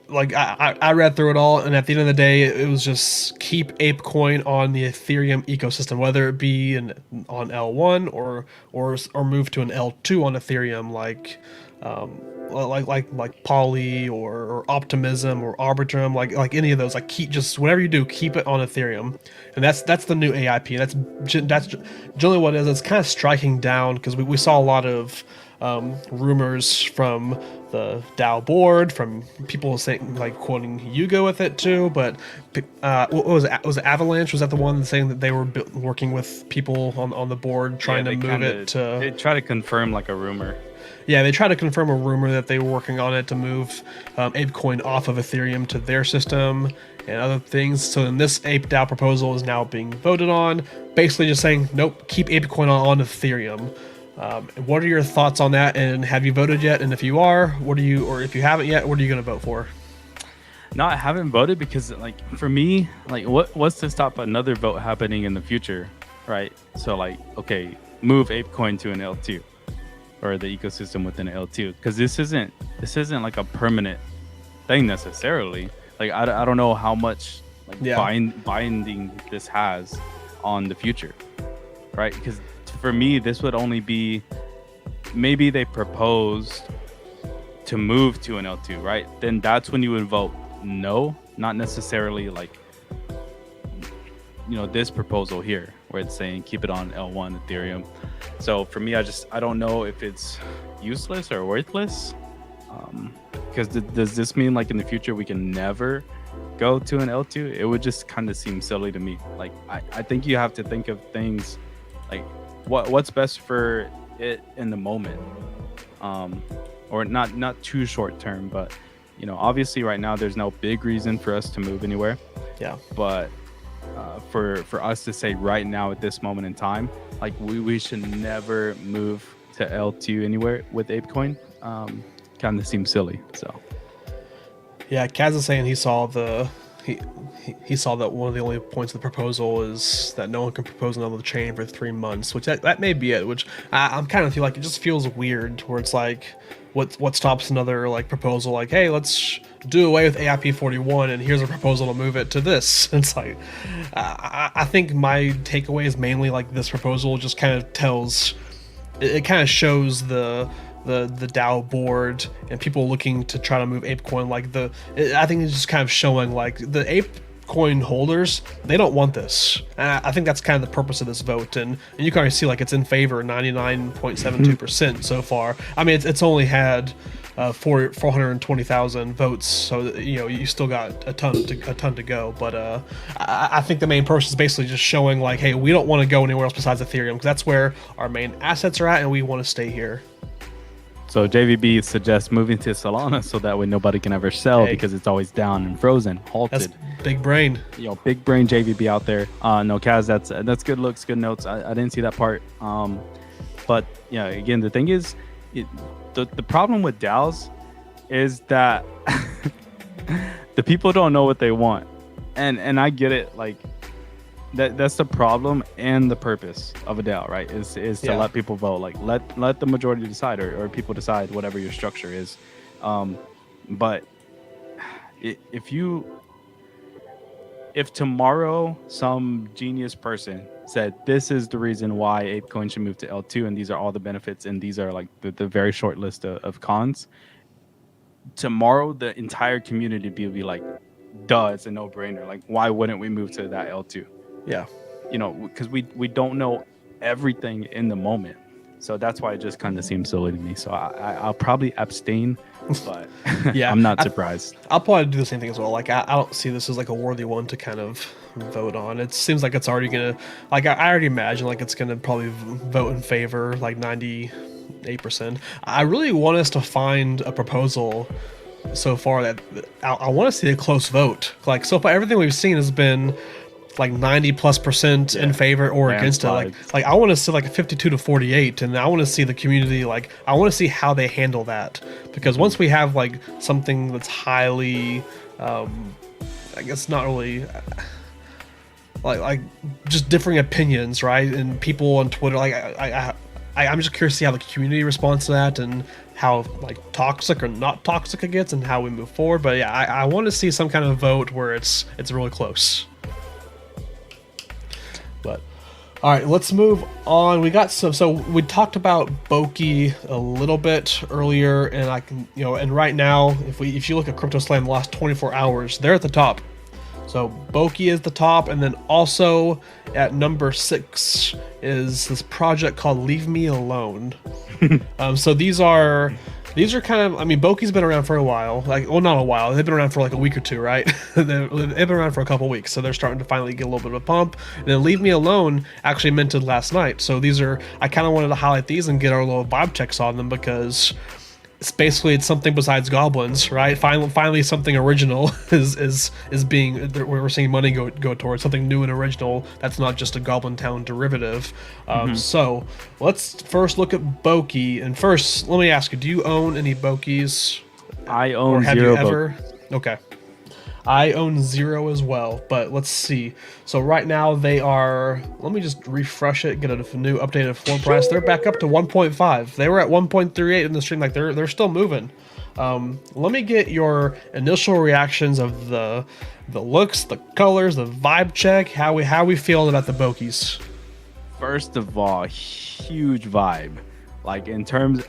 like I read through it all, and at the end of the day, it was just keep ApeCoin on the Ethereum ecosystem, whether it be on L1 or move to an L2 on Ethereum, like Poly or Optimism or Arbitrum, like any of those. Like keep just whatever you do, keep it on Ethereum, and that's the new AIP. That's generally what it is. It's kind of striking down because we saw a lot of rumors from the DAO board, from people saying, like, quoting Yuga with it too. But what was it? Was it Avalanche? Was that the one saying that they were working with people on the board trying to move it to? They try to confirm like a rumor. Yeah, they try to confirm a rumor that they were working on it to move ApeCoin off of Ethereum to their system and other things. So then this Ape-Dow proposal is now being voted on, basically just saying, nope, keep ApeCoin on Ethereum. What are your thoughts on that? And have you voted yet? And if you are, or if you haven't yet, what are you going to vote for? No, I haven't voted because, like, for me, like, what's to stop another vote happening in the future, right? So, like, okay, move ApeCoin to an L2 or the ecosystem within an L2, because this isn't like a permanent thing necessarily. Like, I don't know how much binding this has on the future, right? Because for me, this would only be maybe they proposed to move to an L2, right? Then that's when you would vote no, not necessarily like this proposal here where it's saying keep it on L1 Ethereum. So for me, I don't know if it's useless or worthless. Because does this mean like in the future we can never go to an L2? It would just kind of seem silly to me. Like I think you have to think of things like what's best for it in the moment, or not too short term, but obviously right now there's no big reason for us to move anywhere. Yeah. But for us to say right now at this moment in time, like we should never move to L2 anywhere with ApeCoin, kind of seems silly. So yeah, Kaz is saying he saw he saw that one of the only points of the proposal is that no one can propose another chain for 3 months, which that may be it, which I'm kind of feel like it just feels weird where it's like what stops another like proposal like, hey, let's do away with AIP 41 and here's a proposal to move it to this. It's like I think my takeaway is mainly like this proposal just kind of tells, it kind of shows the DAO board and people looking to try to move ApeCoin. Like I think it's just kind of showing like the ApeCoin holders, they don't want this. And I think that's kind of the purpose of this vote. And you can already see like it's in favor 99.72% so far. I mean, it's only had 420,000 votes, so you still got a ton to go. But I think the main purpose is basically just showing like, hey, we don't want to go anywhere else besides Ethereum because that's where our main assets are at, and we want to stay here. So JVB suggests moving to Solana so that way nobody can ever sell because it's always down and frozen, halted. That's big brain. Big brain JVB out there. No, Kaz, that's good looks, good notes. I didn't see that part. But yeah, again, the thing is, the problem with DAOs is that the people don't know what they want, and I get it. Like that's the problem and the purpose of a DAO, right? Is to let people vote. Like let the majority decide, or people decide whatever your structure is. But if tomorrow some genius person said this is the reason why ApeCoin should move to L2 and these are all the benefits and these are like the very short list of cons, tomorrow the entire community would be like, duh, it's a no-brainer. Like, why wouldn't we move to that L2? Yeah, because we don't know everything in the moment, so that's why it just kind of seems silly to me. So I'll probably abstain, but yeah, I'm not surprised. I'll probably do the same thing as well. Like I don't see this as like a worthy one to kind of vote on. It seems like it's already gonna, like I already imagine like it's gonna probably vote in favor like 98%. I really want us to find a proposal so far that I want to see a close vote. Like so far everything we've seen has been like 90+% in favor or against it. Like I want to see like a 52-48, and I want to see the community, like I want to see how they handle that, because once we have like something that's highly I guess not really like just differing opinions, right? And people on Twitter, like I'm just curious to see how the community responds to that and how like toxic or not toxic it gets and how we move forward. But yeah, I want to see some kind of vote where it's really close. But all right, let's move on. We got so we talked about BAYC a little bit earlier, and I can and right now if you look at Crypto Slam the last 24 hours, they're at the top. So BAYC is the top, and then also at number 6 is this project called Leave Me Alone. So these are kind of, I mean, BAYC's been around for a while, like, well, not a while, they've been around for like a week or two, right? They've been around for a couple weeks, so they're starting to finally get a little bit of a pump. And then Leave Me Alone actually minted last night, so I kind of wanted to highlight these and get our little vibe checks on them, because it's something besides goblins, right? Finally something original is being, we're seeing money go towards something new and original that's not just a Goblin Town derivative. So let's first look at BAYC, and first let me ask you, do you own any BAYCs? I own or have zero. You ever? Okay, I own 0 as well, but let's see. So right now they are, let me just refresh it, get a new updated floor price. They're back up to 1.5. They were at 1.38 in the stream. Like they're still moving. Let me get your initial reactions of the looks, the colors, the vibe check, how we feel about the BAYCs. First of all, huge vibe. Like in terms,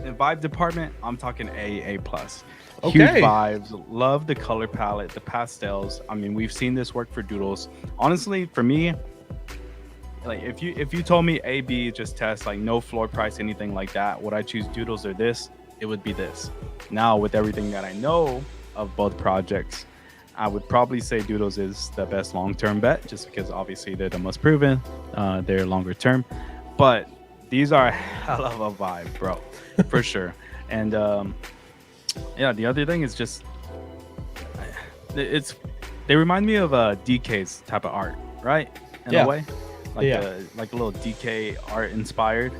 in vibe department, I'm talking A plus. Okay. Huge vibes. Love the color palette, the pastels. I mean, we've seen this work for doodles. Honestly, for me, like if you told me AB just test, like no floor price, anything like that, would I choose doodles or this? It would be this. Now with everything that I know of both projects, I would probably say doodles is the best long-term bet, just because obviously they're the most proven, they're longer term. But these are a hell of a vibe, bro, for sure. And yeah, the other thing is just they remind me of DK's type of art, right? In a way, like like a little DK art inspired.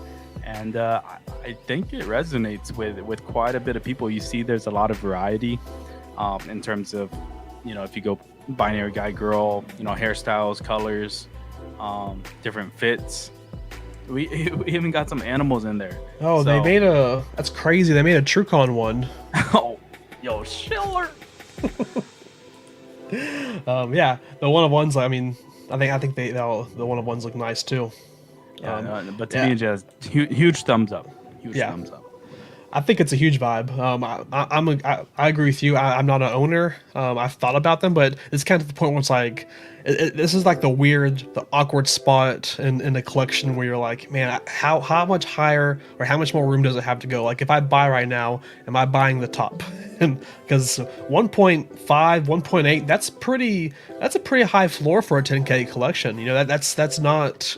And I think it resonates with quite a bit of people. You see, there's a lot of variety in terms of, you know, if you go binary guy girl, you know, hairstyles, colors, different fits. We even got some animals in there. Oh, so, they made that's crazy. They made a TrueCon one. Oh, yo, Schiller. Yeah, the one of ones. I mean, I think the one of ones look nice too. But to me, just huge thumbs up. Huge thumbs up. I think it's a huge vibe. I agree with you. I'm not an owner. I've thought about them, but it's kind of the point where it's like, this is like the awkward spot in the collection where you're like, man, how much higher or how much more room does it have to go? Like if I buy right now, am I buying the top? Because 1.5, 1.8, that's a pretty high floor for a 10K collection. You know, that's not.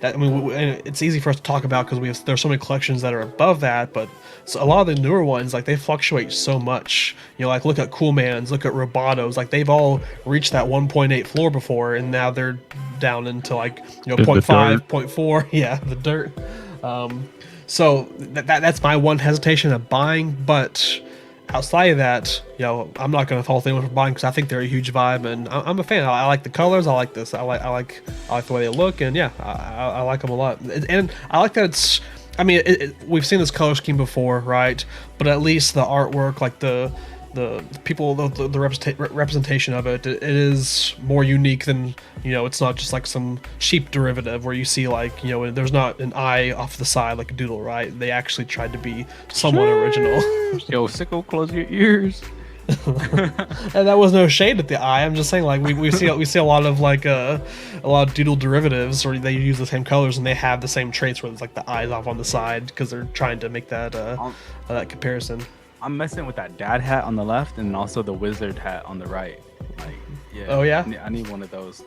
I mean, it's easy for us to talk about because there's so many collections that are above that, but so a lot of the newer ones, like they fluctuate so much. You know, like look at Coolmans, look at Robotos, like they've all reached that 1.8 floor before, and now they're down into like, you know, 0.5, 0.4. Yeah, the dirt. So that's my one hesitation of buying, but outside of that, you know, I'm not going to fault anyone for buying because I think they're a huge vibe, and I'm a fan. I like the colors. I like this. I like the way they look, and yeah, I like them a lot. And I like that it's. I mean, we've seen this color scheme before, right? But at least the artwork, like the people, the representation of it is more unique than, you know, it's not just like some cheap derivative where you see like, you know, there's not an eye off the side like a doodle, right? They actually tried to be somewhat original. Yo, sicko, close your ears. And that was no shade at the eye. I'm just saying, like we see a lot of like a lot of doodle derivatives where they use the same colors and they have the same traits where it's like the eyes off on the side because they're trying to make that that comparison. I'm messing with that dad hat on the left and also the wizard hat on the right. Like, yeah. Oh yeah. I need one of those.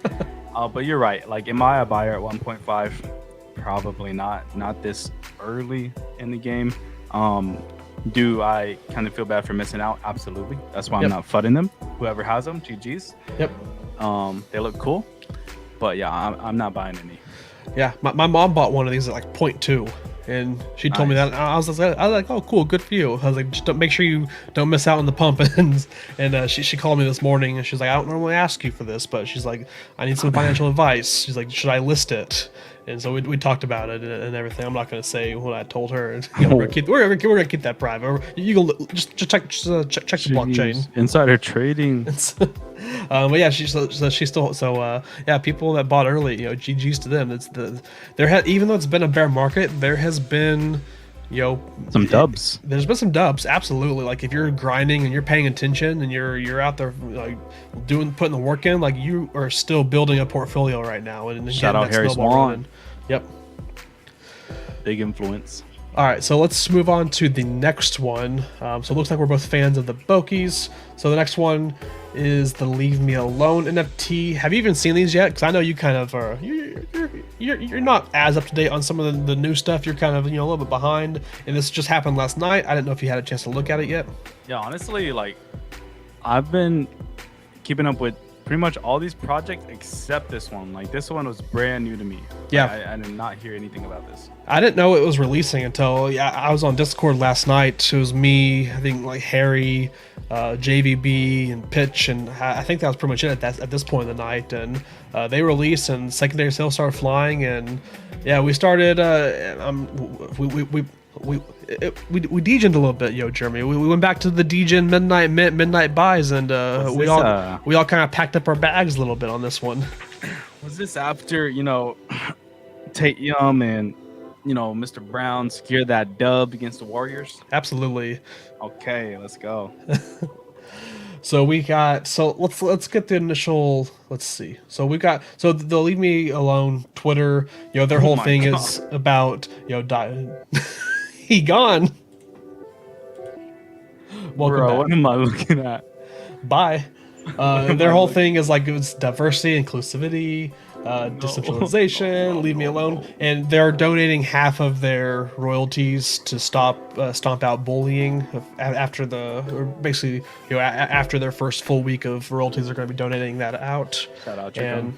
But you're right. Like, am I a buyer at 1.5? Probably not. Not this early in the game. Do I kind of feel bad for missing out? Absolutely. That's why I'm not fudding them. Whoever has them, GG's. Yep. They look cool. But yeah, I'm not buying any. Yeah, my mom bought one of these at like 0.2. And she told me that, and I was like, oh, cool, good for you. I was like, just make sure you don't miss out on the pump. And she called me this morning, and she's like, I don't normally ask you for this, but she's like, I need some financial advice. She's like, should I list it? And so we talked about it and everything. I'm not going to say what I told her. You know, we're gonna keep that private. You can just check the blockchain. Insider trading. But yeah, she's still yeah. People that bought early, you know, GG's to them. Even though it's been a bear market, there has been, you know, some dubs. There's been some dubs, absolutely. Like if you're grinding and you're paying attention and you're out there like putting the work in, like you are still building a portfolio right now. And shout out Harry Swan. Yep. Big influence. All right, so let's move on to the next one. So it looks like we're both fans of the Bokies. So the next one is the Leave Me Alone NFT. Have you even seen these yet? Because I know you kind of are. You're not as up to date on some of the new stuff. You're kind of, you know, a little bit behind. And this just happened last night. I didn't know if you had a chance to look at it yet. Yeah, honestly, like I've been keeping up with pretty much all these projects except this one. Like this one was brand new to me. Yeah, I did not hear anything about this. I didn't know it was releasing until I was on Discord last night. It was me, I think, like Harry, JVB, and Pitch, and I think that was pretty much it at this point in the night. And they released, and secondary sales started flying, and yeah, we started. We degened a little bit, Jeremy. We went back to the degen midnight buys, and we all kind of packed up our bags a little bit on this one. Was this after, Tate Yum and Mr. Brown secure that dub against the Warriors? Absolutely. Okay, let's go. So let's get the initial. Let's see. So we got they'll leave me alone. Twitter, their whole my thing God. is about he gone. Welcome Bro, back. what am I looking at? Bye. Their whole thing is like it's diversity, inclusivity, decentralization. Leave me alone. And they're donating half of their royalties to stomp out bullying after after their first full week of royalties. They're going to be donating that out. Shout out, And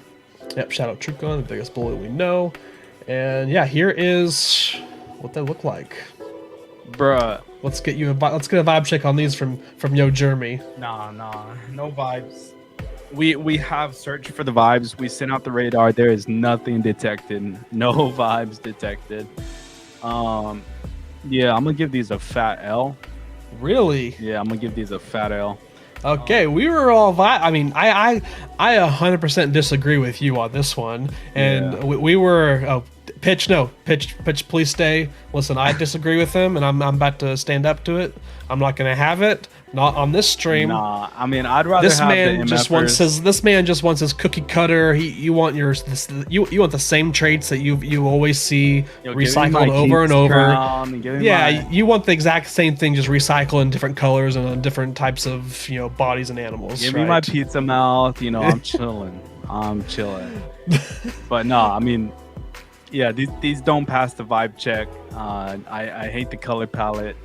yep, shout out TrueCon, the biggest bully we know. And yeah, here is what they look like. Bruh. Let's get a vibe check on these from Yo Jeremy. Nah, no vibes. We have searched for the vibes. We sent out the radar. There is nothing detected. No vibes detected. Yeah, I'm gonna give these a fat L. Really? Yeah, I'm gonna give these a fat L. Okay, we were all I mean, I 100% disagree with you on this one, and Yeah. we were pitch, please stay. Listen, I disagree with him, and I'm about to stand up to it. I'm not gonna have it. Not on this stream. Nah, I mean, I'd rather This have man the just wants MFers. this man just wants his cookie cutter. You want you want the same traits that you always see Yo, give me my recycled over and king's over. crown and give me Yeah, my- you want the exact same thing, just recycle in different colors and on different types of bodies and animals. Give right? me my pizza mouth. I'm chilling. I'm chilling. But no, I mean, yeah, these don't pass the vibe check. I hate the color palette.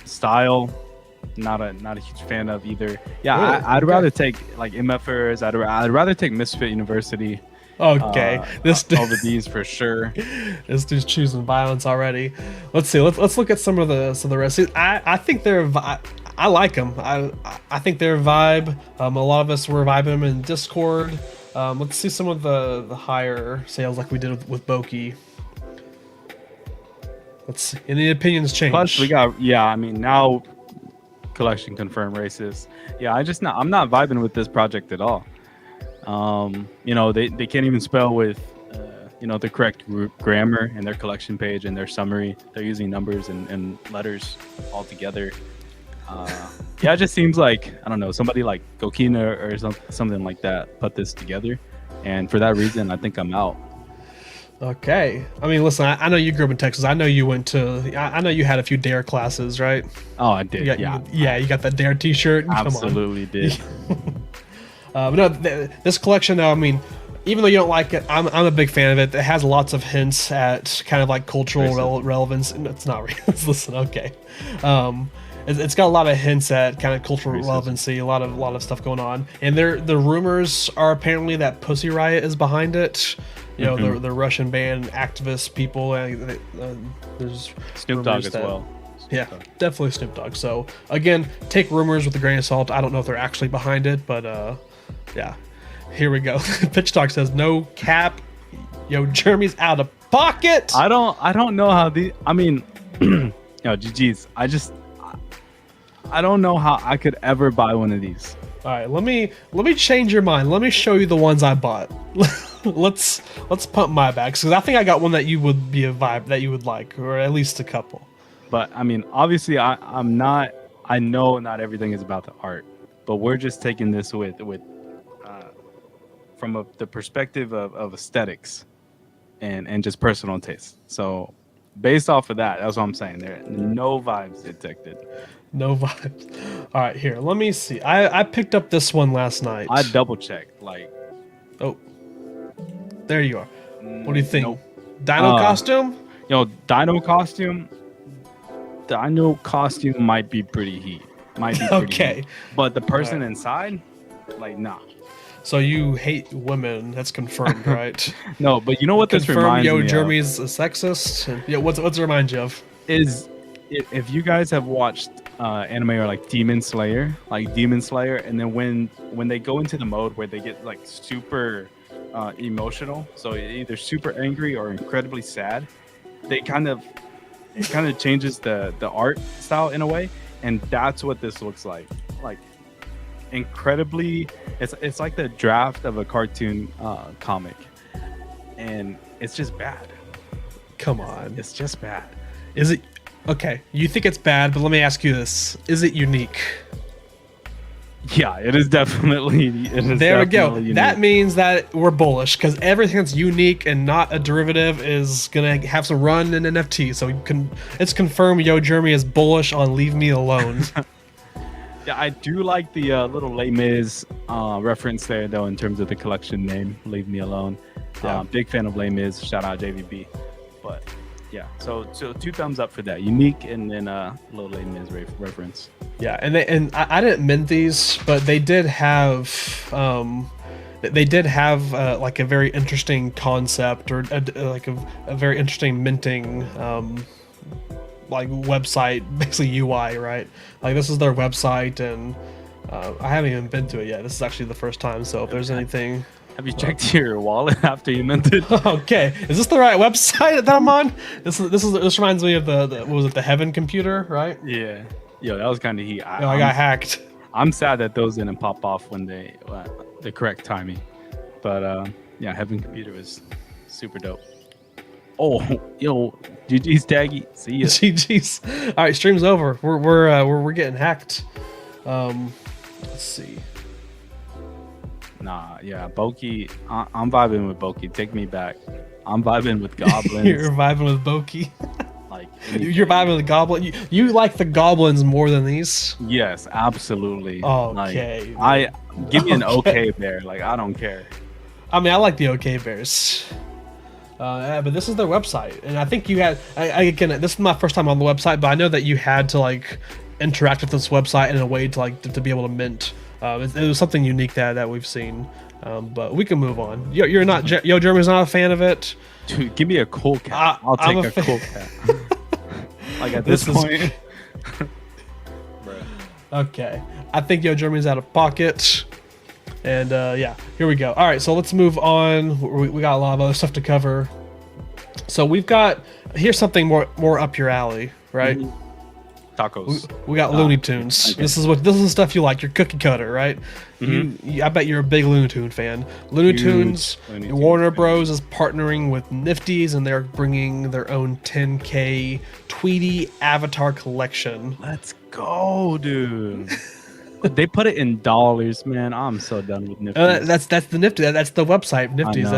Style, not a huge fan of either. Yeah, Really? I'd rather take like MFers. I'd rather take Misfit University. Okay, Over these for sure. This dude's choosing violence already. Let's see. Let's look at some of the rest. I think they're. I like them. I think they're vibe. A lot of us were vibing them in Discord. Let's see some of the higher sales like we did with BAYC. Let's see. And the opinions change. Plus we got I mean now collection confirmed racist. Yeah, I'm not vibing with this project at all. They can't even spell with the correct grammar in their collection page and their summary. They're using numbers and letters all together. Yeah, it just seems like, I don't know, somebody like Gokina or something like that put this together, and for that reason I think I'm out. Okay. I mean, listen, I know you grew up in Texas. I know you went to. I know you had a few Dare classes, right? Oh, I did. You got that Dare T-shirt. Absolutely did. But no, this collection, though, I mean, even though you don't like it, I'm a big fan of it. It has lots of hints at kind of like cultural relevance. And it's not racist. Listen, okay. It's got a lot of hints at kind of cultural relevancy, a lot of stuff going on. And the rumors are apparently that Pussy Riot is behind it. The Russian band activist people. There's Snoop Dogg as well. Yeah, definitely Snoop Dogg. So again, take rumors with a grain of salt. I don't know if they're actually behind it, but yeah. Here we go. Pitch Talk says no cap. Yo, Jeremy's out of pocket. I don't know how I mean, GG's. I don't know how I could ever buy one of these. All right, let me change your mind. Let me show you the ones I bought. let's pump my bags because I think I got one that you would be a vibe that you would like, or at least a couple. But I mean, obviously, I'm not. I know not everything is about the art, but we're just taking this with from the perspective of aesthetics and just personal taste. So based off of that, that's what I'm saying. There are no vibes detected. No vibes. All right, here. Let me see. I picked up this one last night. I double checked. Like, oh, there you are. What do you think? Nope. Dino costume? Dino costume might be pretty heat. Okay. Heat. But the person inside, like, nah. So you hate women? That's confirmed, right? No, but you know what this reminds me of? Jeremy's a sexist. Yeah, what's it remind you of? Is if you guys have watched anime or like Demon Slayer, and then when they go into the mode where they get like super emotional, so either super angry or incredibly sad, it kind of changes the art style in a way, and that's what this looks like. Like incredibly, it's like the draft of a cartoon comic, and it's just bad. Come on. It's just bad. Is it okay? You think it's bad, but let me ask you this: is it unique? Yeah, it is definitely. There we go. Unique. That means that we're bullish because everything that's unique and not a derivative is gonna have some run in NFT. So it's confirmed. Yo, Jeremy is bullish on Leave Me Alone. Yeah, I do like the little Les Mis reference there, though, in terms of the collection name, Leave Me Alone. Yeah. Big fan of Les Mis. Shout out JVB. But yeah, so 2 thumbs up for that. Unique and then little Les Mis reference. Yeah, and I didn't mint these, but they did have like a very interesting concept or like a very interesting minting like website, basically UI, right? Like this is their website, and I haven't even been to it yet. This is actually the first time, so if there's anything. Have you checked your wallet after you minted? Okay, is this the right website that I'm on? This reminds me of the what was it, the Heaven computer, right? Yeah. Yo, that was kind of heat. I got hacked. I'm sad that those didn't pop off when the correct timing, but yeah, Heaven computer was super dope. Oh, yo, GG's Taggy. See ya. GG's. All right, stream's over. We're getting hacked. Let's see. Nah, yeah, BAYC. I'm vibing with BAYC. Take me back. I'm vibing with goblins. You're vibing with BAYC. Like you're vibing with the goblin. You like the goblins more than these? Yes, absolutely. Okay. Like, give me an okay bear. Like I don't care. I mean, I like the okay bears. But this is their website, and I think you had. Again, this is my first time on the website, but I know that you had to like interact with this website in a way to like to be able to mint. It was something unique that we've seen, but we can move on. You're not. Yo, Jeremy's not a fan of it. Dude, give me a cool cat. I'll take a cool cat. Like at this point. Okay, I think Yo Jeremy's out of pocket, and yeah, here we go. All right, so let's move on. We got a lot of other stuff to cover. So we've got here's something more up your alley, right? Mm-hmm. Tacos. We got Looney Tunes. Okay. This is the stuff you like. Your cookie cutter, right? Mm-hmm. I bet you're a big Looney Tune fan. Looney Tunes. Warner Bros is partnering with Nifties, and they're bringing their own 10K Tweety avatar collection. Let's go, dude. They put it in dollars, man. I'm so done with Nifties. That's the Nifty. That's the website Nifties.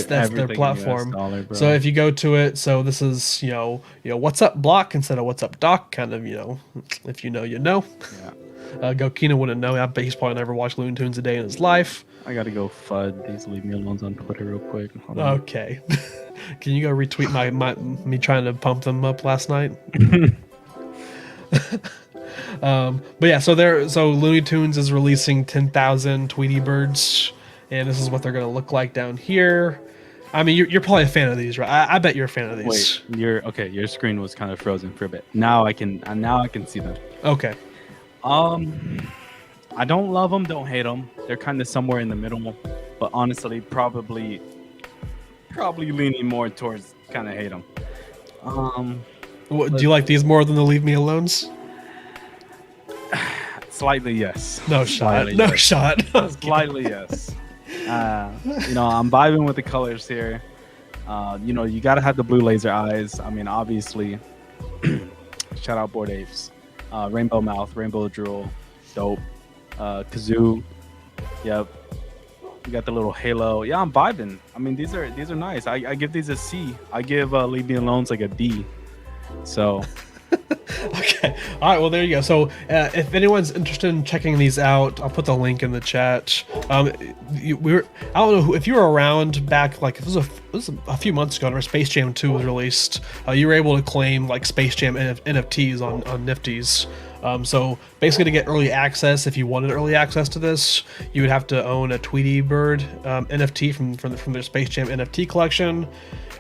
That's their platform. $, so if you go to it, so this is you know what's up block instead of what's up doc, kind of if you know you know. Yeah. Gokina wouldn't know. I bet he's probably never watched Looney Tunes a day in his life. I gotta go FUD these Leave Me Alones on Twitter real quick. Okay. Can you go retweet me trying to pump them up last night? But yeah, so Looney Tunes is releasing 10,000 Tweety Birds, and this is what they're gonna look like down here. I mean, you're probably a fan of these, right? I bet you're a fan of these. Wait, your screen was kind of frozen for a bit. Now I can see them. Okay. I don't love them, don't hate them. They're kind of somewhere in the middle, but honestly, probably leaning more towards kind of hate them. Do you like these more than the Leave Me Alones? Slightly yes. No shot. No shot. Slightly yes. I'm vibing with the colors here. You gotta have the blue laser eyes. I mean, obviously, shout out Bored Apes. Rainbow mouth, rainbow drool, dope. Kazoo, yep. You got the little halo. Yeah, I'm vibing. I mean, these are nice. I give these a C. I give Leave Me Alones like a D. So. Okay. All right. Well, there you go. So, if anyone's interested in checking these out, I'll put the link in the chat. I don't know if you were around back, like it was a few months ago, where Space Jam 2 was released. You were able to claim like Space Jam NFTs on Nifties. So basically, to get early access, if you wanted early access to this, you would have to own a Tweety Bird NFT from their Space Jam NFT collection.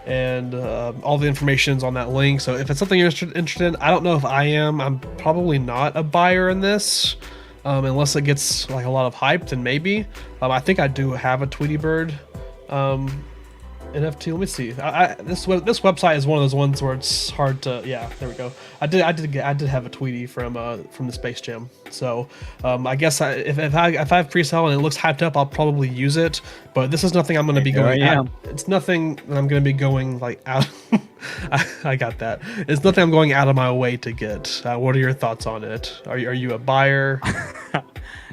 And all the information's on that link. So if it's something you're interested in, I don't know if I am. I'm probably not a buyer in this, unless it gets like a lot of hype. Then maybe. I think I do have a Tweety Bird NFT. Let me see. This website is one of those ones where it's hard to. Yeah, there we go. I did have a Tweety from the Space Jam. So I guess if I have pre-sale and it looks hyped up, I'll probably use it. But this is nothing I'm going to be going out. It's nothing that I'm going to be going like out I got that. It's nothing I'm going out of my way to get. What are your thoughts on it? Are you a buyer?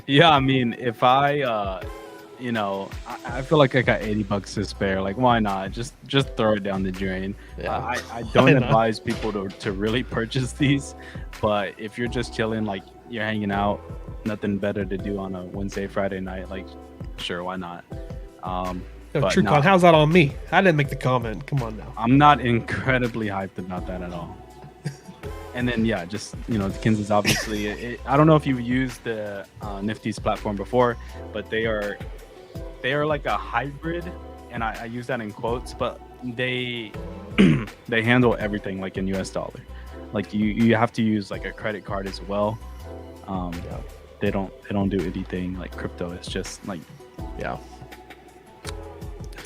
Yeah, I mean, if I, I feel like I got $80 to spare. Like, why not? Just throw it down the drain. Yeah. I don't advise people to really purchase these, but if you're just chilling, like you're hanging out, nothing better to do on a Wednesday, Friday night, like, sure, why not? Yo, But TrueCon, how's that on me? I didn't make the comment. Come on now. I'm not incredibly hyped about that at all. And then, yeah, just, Kansas, obviously, I don't know if you've used the Nifty's platform before, but they are like a hybrid, and I use that in quotes, but they they handle everything like in US dollar. Like you have to use like a credit card as well. They don't do anything like crypto. It's just like, Yeah.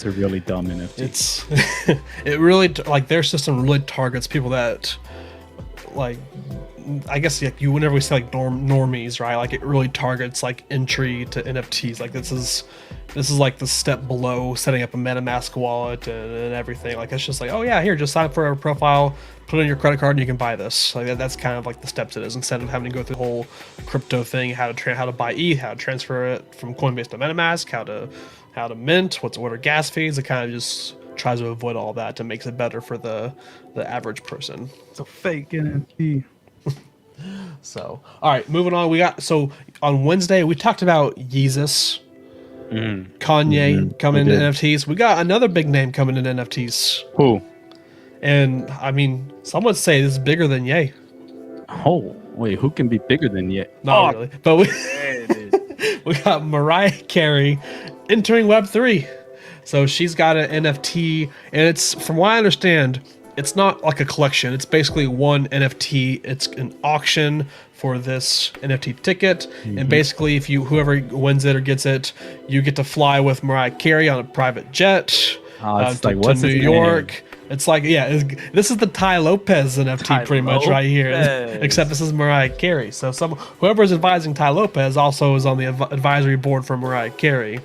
it's a really dumb NFT. It really, like, their system really targets people that, like, I guess, like, you whenever we say like normies, right? Like, it really targets like entry to NFTs. Like, this is like the step below setting up a MetaMask wallet and everything. Like, it's just like, oh yeah, here, just sign up for a profile, put in your credit card, and you can buy this. Like, that's kind of like the steps it is, instead of having to go through the whole crypto thing, how to buy ETH, how to transfer it from Coinbase to MetaMask, how to mint, what are gas fees. It kind of just tries to avoid all that to makes it better for the average person. It's a fake NFT. So, all right, moving on. So on Wednesday we talked about Yeezus, Kanye coming into NFTs. We got another big name coming into NFTs. Who? And I mean, some would say this is bigger than Ye. Oh, wait, who can be bigger than Ye? Not really, but we got Mariah Carey entering Web3. So she's got an NFT, and it's, from what I understand, it's not like a collection. It's basically one NFT. It's an auction for this NFT ticket, and basically, if whoever wins it or gets it, you get to fly with Mariah Carey on a private jet to New York. It's like, yeah, this is the Ty Lopez NFT pretty much right here, except this is Mariah Carey. So whoever's advising Ty Lopez also is on the advisory board for Mariah Carey.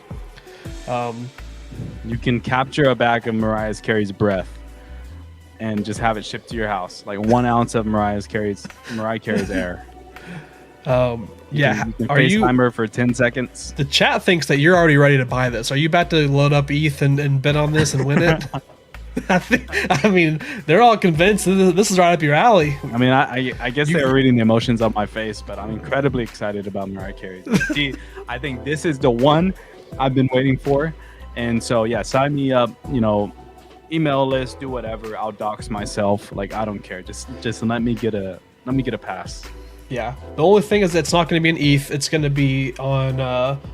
You can capture a bag of Mariah Carey's breath and just have it shipped to your house, like 1 ounce of Mariah Carey's air. Yeah, you can FaceTime her for 10 seconds. The chat thinks that you're already ready to buy this. Are you about to load up ETH and bet on this and win it? I mean, they're all convinced this is right up your alley. I mean, I guess they were reading the emotions on my face, but I'm incredibly excited about Mariah Carey. I think this is the one I've been waiting for. And so, yeah, sign me up, email list, do whatever. I'll dox myself. Like, I don't care. Just let me get a pass. Yeah. The only thing is, it's not going to be an ETH. It's going to be on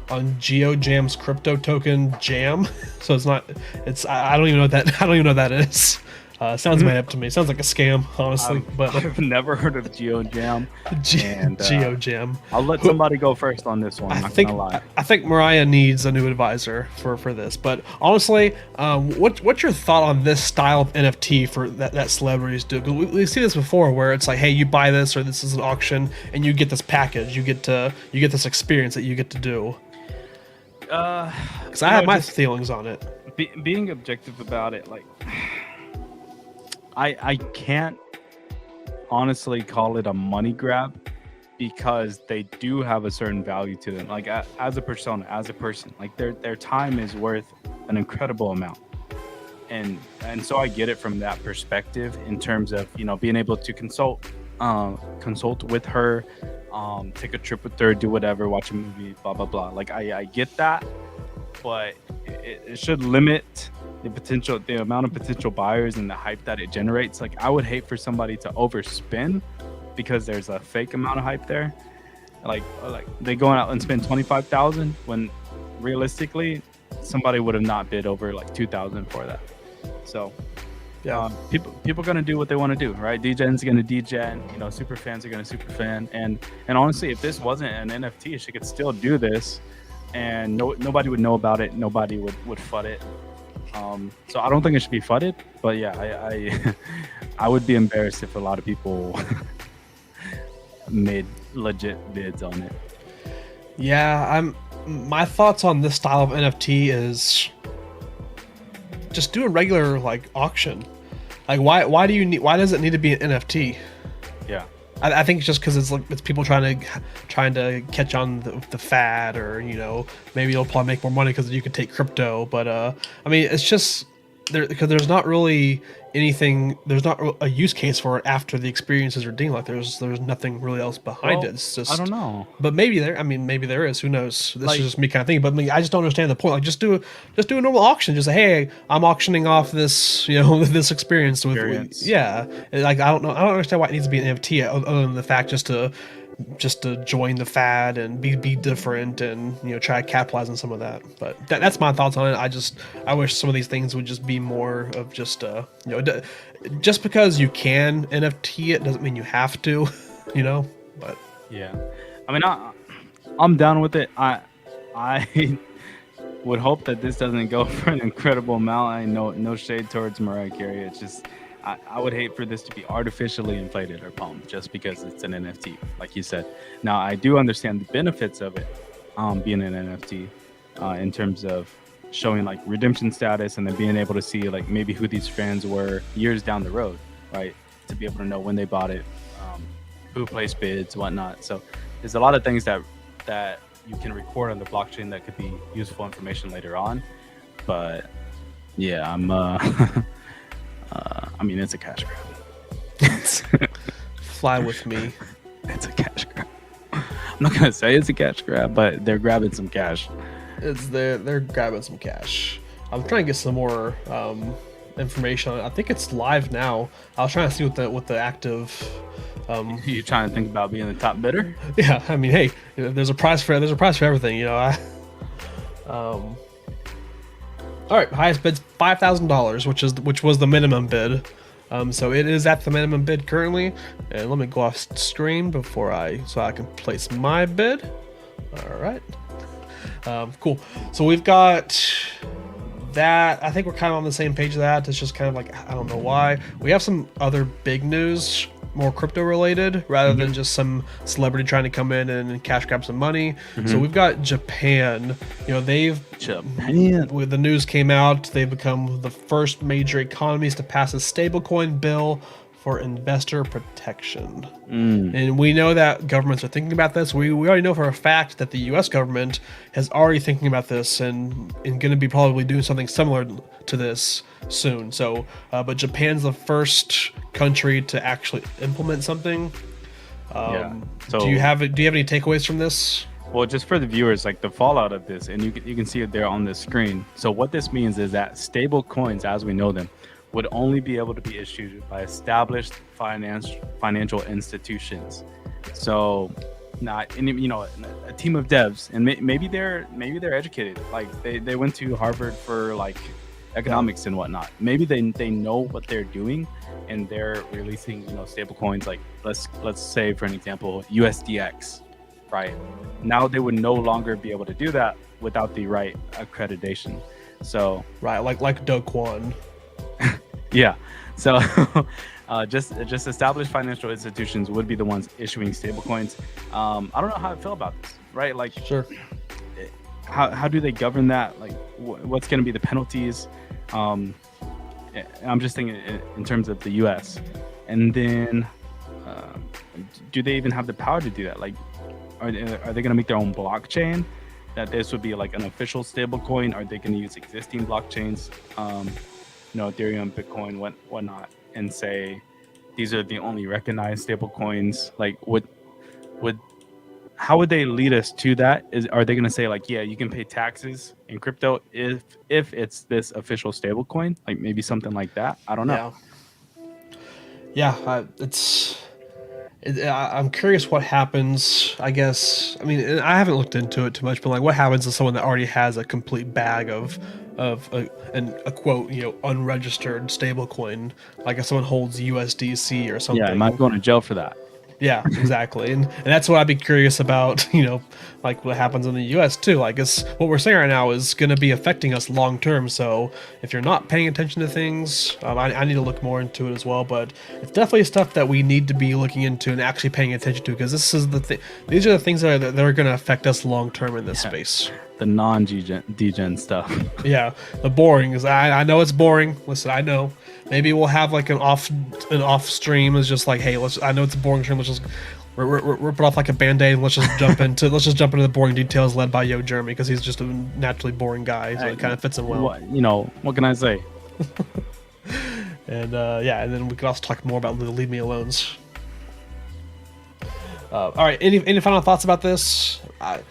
GeoJam's crypto token Jam. So it's not. It's I don't even know what that. I don't even know what that is. Sounds made up to me. Sounds like a scam, honestly. But I've never heard of GeoJam. GeoJam. I'll let somebody go first on this one. I think Mariah needs a new advisor for this. But honestly, what's your thought on this style of NFT for that celebrities do? 'Cause we've seen this before, where it's like, hey, you buy this, or this is an auction, and you get this package. You get this experience that you get to do. Because I have my feelings on it. Being objective about it, like. I can't honestly call it a money grab, because they do have a certain value to them. Like, as a persona, as a person, like their time is worth an incredible amount. And so I get it from that perspective, in terms of, being able to consult with her, take a trip with her, do whatever, watch a movie, blah, blah, blah. Like, I get that, but it should limit the amount of potential buyers and the hype that it generates. Like, I would hate for somebody to overspend because there's a fake amount of hype there. Like they go out and spend 25,000 when realistically somebody would have not bid over like 2,000 for that. So yeah, people gonna do what they want to do, right? DJ's gonna DJ, super fans are gonna super fan, and honestly, if this wasn't an NFT, she could still do this, and nobody would know about it. Nobody would FUD it. So I don't think it should be FUDed, but yeah, I would be embarrassed if a lot of people made legit bids on it. Yeah, my thoughts on this style of NFT is just do a regular like auction. Like, why do you need? Why does it need to be an NFT? Yeah. I think it's just because it's people trying to catch on the fad, or maybe you'll probably make more money because you can take crypto. But I mean, it's just because there's not really anything. There's not a use case for it after the experience is redeemed. Like there's nothing really else behind it. It's just, I don't know. But maybe there. I mean, maybe there is. Who knows? This Like- is just me kind of thinking. But I mean, I just don't understand the point. Like just do a normal auction. Just say, hey, I'm auctioning off this this experience with yeah. Like I don't understand why it needs to be an NFT other than the fact just to join the fad and be different and try to capitalize on some of that. But that's my thoughts on it. I wish some of these things would just be more of just just because you can NFT it doesn't mean you have to, but yeah, I mean I'm down with it. I would hope that this doesn't go for an incredible amount. I know no shade towards Mariah Carey. It's just I would hate for this to be artificially inflated or pumped just because it's an NFT, like you said. Now, I do understand the benefits of it being an NFT in terms of showing like redemption status and then being able to see like maybe who these fans were years down the road, right? To be able to know when they bought it, who placed bids, whatnot. So there's a lot of things that you can record on the blockchain that could be useful information later on. But yeah, I'm I mean, it's a cash grab. Fly with me. It's a cash grab. I'm not gonna say it's a cash grab, but they're grabbing some cash. They're grabbing some cash. I'm trying to get some more information on it. I think it's live now. I was trying to see what the active. You trying to think about being the top bidder? Yeah, I mean, hey, there's a price for everything, All right, highest bid's $5,000, which was the minimum bid. So it is at the minimum bid currently. And let me go off stream so I can place my bid. All right. Cool. So we've got that. I think we're kind of on the same page of that. It's just kind of like, I don't know why. We have some other big news, more crypto related, rather than just some celebrity trying to come in and cash grab some money. So we've got Japan. When the news came out, they've become the first major economies to pass a stablecoin bill for investor protection. And we know that governments are thinking about this. We already know for a fact that the US government has already thinking about this and going to be probably doing something similar to this soon. So, but Japan's the first country to actually implement something. So do you have any takeaways from this? Well, just for the viewers, like the fallout of this, and you can see it there on the screen. So what this means is that stable coins, as we know them, would only be able to be issued by established financial institutions. So, not a team of devs, and maybe they're educated. Like they went to Harvard for like economics and whatnot. Maybe they know what they're doing, and they're releasing stable coins. Like let's say for an example USDX, right? Now they would no longer be able to do that without the right accreditation. So right, like Do Kwon. Yeah, so just established financial institutions would be the ones issuing stablecoins. I don't know how I feel about this, right? Like, sure, how do they govern that? Like, what's going to be the penalties? I'm just thinking in terms of the U.S. And then, do they even have the power to do that? Like, are they going to make their own blockchain? That this would be like an official stablecoin? Are they going to use existing blockchains? Ethereum, Bitcoin, whatnot, and say these are the only recognized stable coins. Like, how would they lead us to that? Are they going to say like, yeah, you can pay taxes in crypto if it's this official stable coin? Like maybe something like that. I don't know. Yeah, I'm curious what happens. I guess I mean I haven't looked into it too much, but like what happens to someone that already has a complete bag of a quote unregistered stable coin, like if someone holds USDC or something. Yeah, I might go to jail for that. Yeah, exactly. And that's what I'd be curious about, like what happens in the US too. Like what we're saying right now is going to be affecting us long term. So if you're not paying attention to things, I need to look more into it as well. But it's definitely stuff that we need to be looking into and actually paying attention to, because this is these are the things that are going to affect us long term in this space. non-degen stuff. Yeah, the boring is. I know it's boring. Listen, I know. Maybe we'll have like an off stream is just like, hey, I know it's a boring stream. Let's just rip it off like a band-aid. Let's just jump into the boring details led by Yo Jeremy because he's just a naturally boring guy, so it kind of fits him well. What can I say? And and then we could also talk more about the Leave Me Alones. All right, any final thoughts about this? I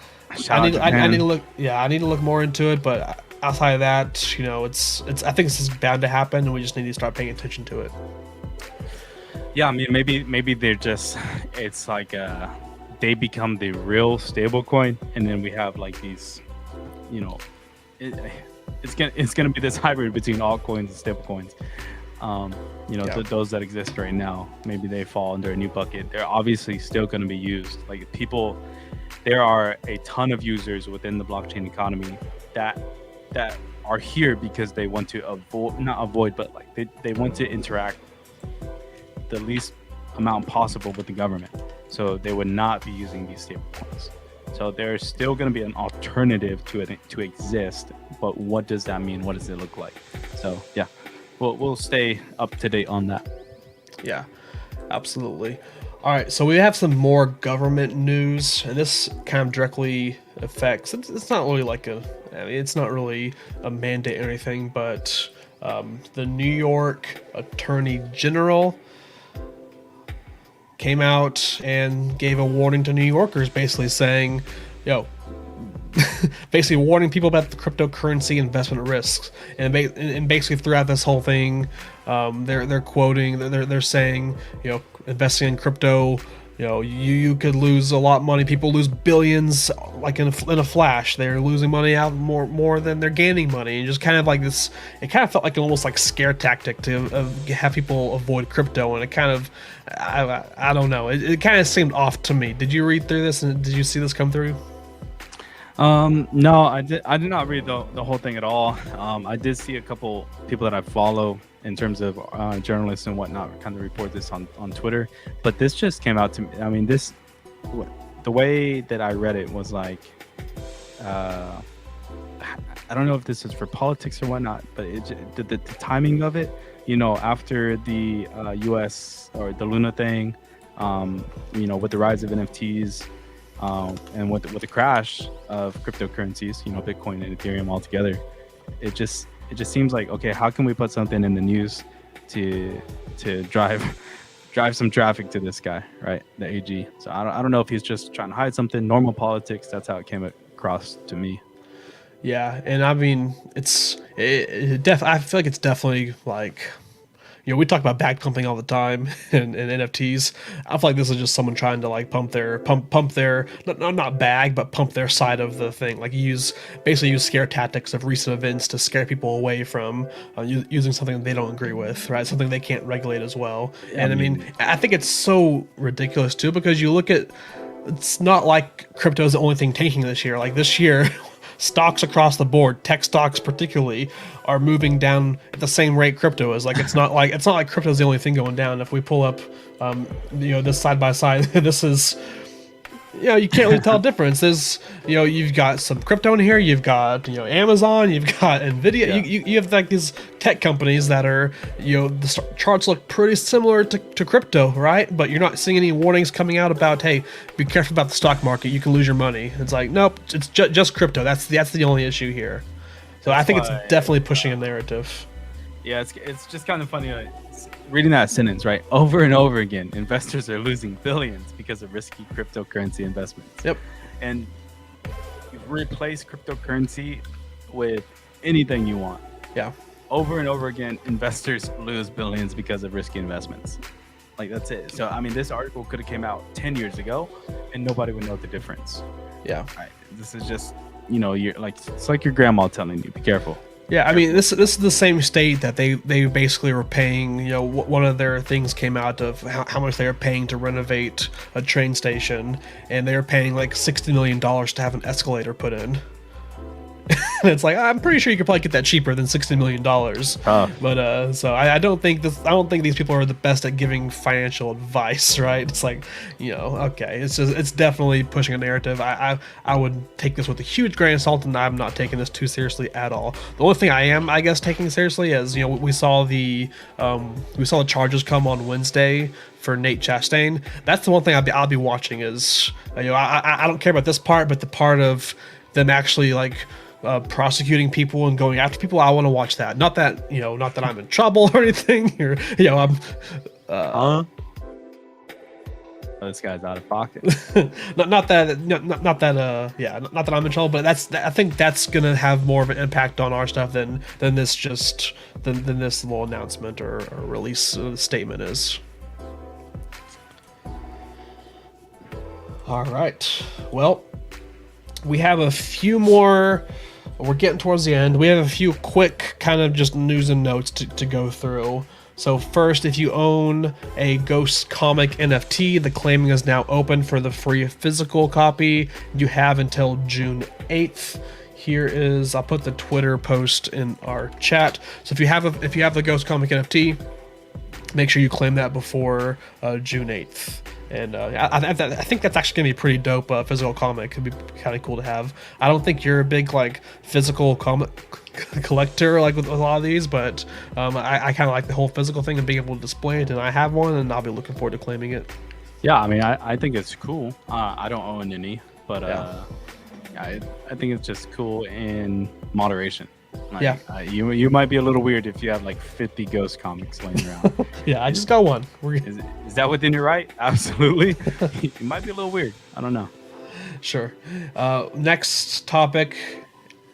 need to look. Yeah, I need to look more into it, but outside of that, it's. I think this is bound to happen, and we just need to start paying attention to it. Yeah, I mean, maybe they're just. It's like they become the real stable coin, and then we have like these, it's gonna be this hybrid between altcoins and stable coins. Those that exist right now, maybe they fall under a new bucket. They're obviously still going to be used. Like there are a ton of users within the blockchain economy that are here because they want to they want to interact the least amount possible with the government. So they would not be using these stable coins. So there's still going to be an alternative to exist. But what does that mean? What does it look like? So yeah. We'll stay up to date on that. Yeah, absolutely. All right, so we have some more government news, and this kind of directly affects. It's not really it's not really a mandate or anything, but the New York Attorney General came out and gave a warning to New Yorkers, basically saying, basically warning people about the cryptocurrency investment risks, and basically throughout this whole thing, they're saying, investing in crypto, you could lose a lot of money. People lose billions like in a flash. They're losing money out more than they're gaining money, and just kind of like this. It kind of felt like an almost like scare tactic to have people avoid crypto, and it kind of, I don't know. It kind of seemed off to me. Did you read through this and did you see this come through? No, I did not read the whole thing at all. I did see a couple people that I follow in terms of journalists and whatnot kind of report this on Twitter, but this just came out to me. I mean, the way that I read it was like, I don't know if this is for politics or whatnot, but the timing of it, after the US or the Luna thing, with the rise of NFTs, and with the crash of cryptocurrencies, Bitcoin and Ethereum all together, it just seems like, okay, how can we put something in the news to drive some traffic to this guy, right? The AG. So I don't know if he's just trying to hide something. Normal politics. That's how it came across to me. Yeah, and I mean, I feel like it's definitely like, we talk about back pumping all the time in NFTs. I feel like this is just someone trying to like pump their not bag, but pump their side of the thing. Like basically use scare tactics of recent events to scare people away from using something that they don't agree with, right? Something they can't regulate as well. And I mean, I think it's so ridiculous too, because you look at, it's not like crypto is the only thing tanking this year. Like this year, stocks across the board, tech stocks particularly, are moving down at the same rate crypto is. Like it's not like crypto is the only thing going down. If we pull up, this side by side, this is, you can't really tell a difference. There's, you've got some crypto in here. You've got, Amazon. You've got Nvidia. Yeah. You have like these tech companies that are, the charts look pretty similar to crypto, right? But you're not seeing any warnings coming out about, hey, be careful about the stock market. You can lose your money. It's like, nope, it's just crypto. That's the only issue here. So I think it's definitely pushing a narrative. Yeah, it's just kind of funny. Reading that sentence, right? Over and over again, investors are losing billions because of risky cryptocurrency investments. Yep. And you replace cryptocurrency with anything you want. Yeah. Over and over again, investors lose billions because of risky investments. Like, that's it. So, I mean, this article could have came out 10 years ago and nobody would know the difference. Yeah. Right. This is just, you're like, it's like your grandma telling you, be careful. Yeah, I mean, this is the same state that they basically were paying. One of their things came out of how much they were paying to renovate a train station, and they were paying like $60 million to have an escalator put in. And it's like, I'm pretty sure you could probably get that cheaper than $60 million. But so I don't think these people are the best at giving financial advice, right? It's like, okay, it's definitely pushing a narrative. I would take this with a huge grain of salt, and I'm not taking this too seriously at all. The only thing I am, I guess, taking seriously is, we saw the charges come on Wednesday for Nate Chastain. That's the one thing I'll be watching is, I don't care about this part, but the part of them actually prosecuting people and going after people, I want to watch that. Not that I'm in trouble or anything, or I'm this guy's out of pocket. not that I'm in trouble, but I think that's gonna have more of an impact on our stuff than this little announcement or release statement is. All right, well, we have a few more. We're getting towards the end. We have a few quick kind of just news and notes to go through. So first, if you own a Ghost comic NFT, the claiming is now open for the free physical copy. You have until June 8th. Here is, I'll put the Twitter post in our chat. So if you have the Ghost comic NFT, make sure you claim that before June 8th. And I think that's actually gonna be a pretty dope physical comic. Could be kind of cool to have. I don't think you're a big physical comic collector with a lot of these, but I kind of like the whole physical thing and being able to display it. And I have one, and I'll be looking forward to claiming it. Yeah, I mean, I think it's cool. I don't own any, but I think it's just cool in moderation. You might be a little weird if you have 50 Ghost comics laying around. Yeah, I just got one. Is that within your right? Absolutely. It might be a little weird. I don't know. Sure. Next topic,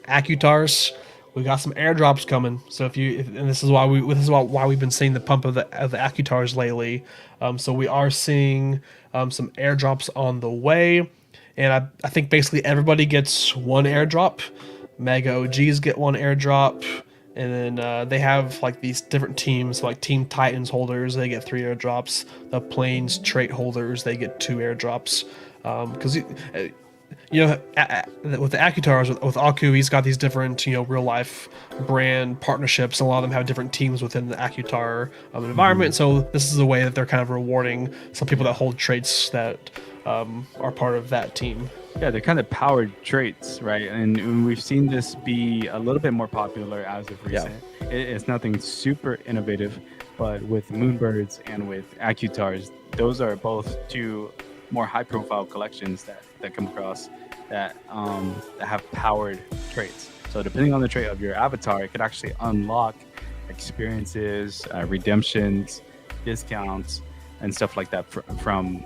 AccuTars. We got some airdrops coming. So and this is why we've been seeing the pump of the AccuTars lately. So we are seeing some airdrops on the way, and I think basically everybody gets one airdrop. Mega OGs get one airdrop, and then they have these different teams, Team Titans holders, they get 3 airdrops. The Plains trait holders, they get 2 airdrops. Because with the AccuTars, with Aku, he's got these different real life brand partnerships, and a lot of them have different teams within the AccuTar environment. So this is a way that they're kind of rewarding some people that hold traits that are part of that team. Yeah, they're kind of powered traits, right? And we've seen this be a little bit more popular as of recent. Yeah. It's nothing super innovative, but with Moonbirds and with AccuTars, those are both 2 more high-profile collections that come across that have powered traits. So depending on the trait of your avatar, it could actually unlock experiences, redemptions, discounts, and stuff like that from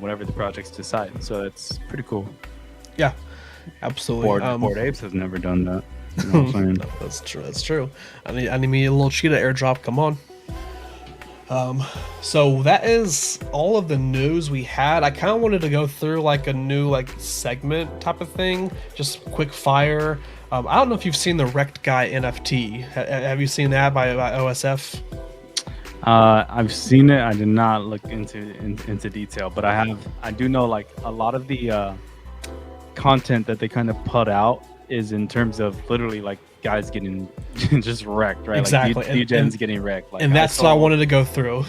whatever the projects decide. So it's pretty cool. Yeah, absolutely. Bored Apes has never done that. You know what I'm saying? That's true. I need me a little cheetah airdrop. Come on. So that is all of the news we had. I kind of wanted to go through a new segment type of thing, just quick fire. I don't know if you've seen the Wrecked Guy NFT. Have you seen that by OSF? I've seen it. I did not look into detail, but I do know a lot of the content that they kind of put out is in terms of literally guys getting just wrecked, right? Exactly. DJs getting wrecked. And that's what I wanted to go through.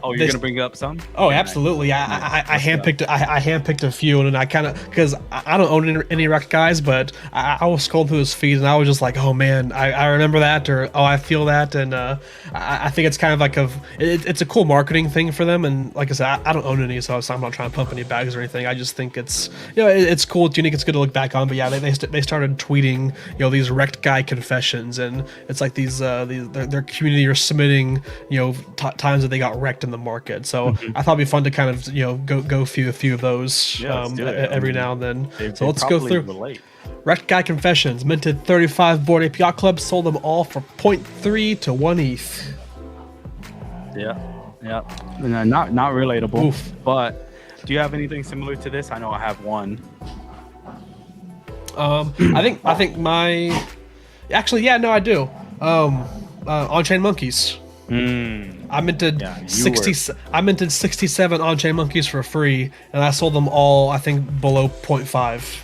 Oh, you're gonna bring up some? Oh, absolutely. I handpicked a few, and I kind of, because I don't own any wrecked guys, but I was scrolling through his feed, and I was just like, oh man, I remember that, or oh, I feel that, and I think it's kind of it's a cool marketing thing for them. And like I said, I don't own any, so I'm not trying to pump any bags or anything. I just think it's it's cool, it's unique, it's good to look back on. But yeah, they started tweeting these wrecked guy confessions, and it's these their community are submitting times that they got wrecked in the market. So I thought it'd be fun to kind of go through a few of those every now and then. So let's go through. Wrecked Guy confessions: minted 35 Bored Ape Yacht Clubs, sold them all for 0.3 to 1 ETH. Yeah. Not relatable. Oof. But do you have anything similar to this? I know I have one. I think my I do. On-chain monkeys. I minted 67 on-chain monkeys for free, and I sold them all, I think, below 0.5.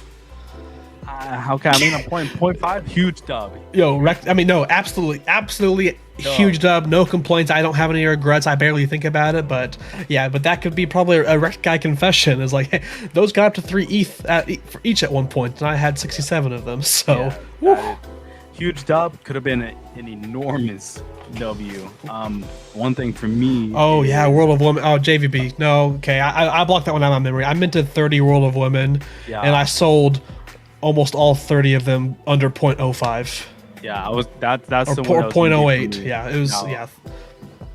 Okay, I mean, a point five, huge dub. No, absolutely huge dub. No complaints. I don't have any regrets. I barely think about it, but yeah, but that could be probably a rect guy confession. Is like, hey, those got up to 3 ETH for each at one point, and I had 67 of them. So, huge dub. Could have been an enormous W. One thing for me. Oh yeah, World of Women. Oh, JVB. No, okay, I blocked that one out of my memory. I minted 30 World of Women, and I sold almost all 30 of them under 0.05. Yeah, that's the one. Or 0.08. Yeah, it was.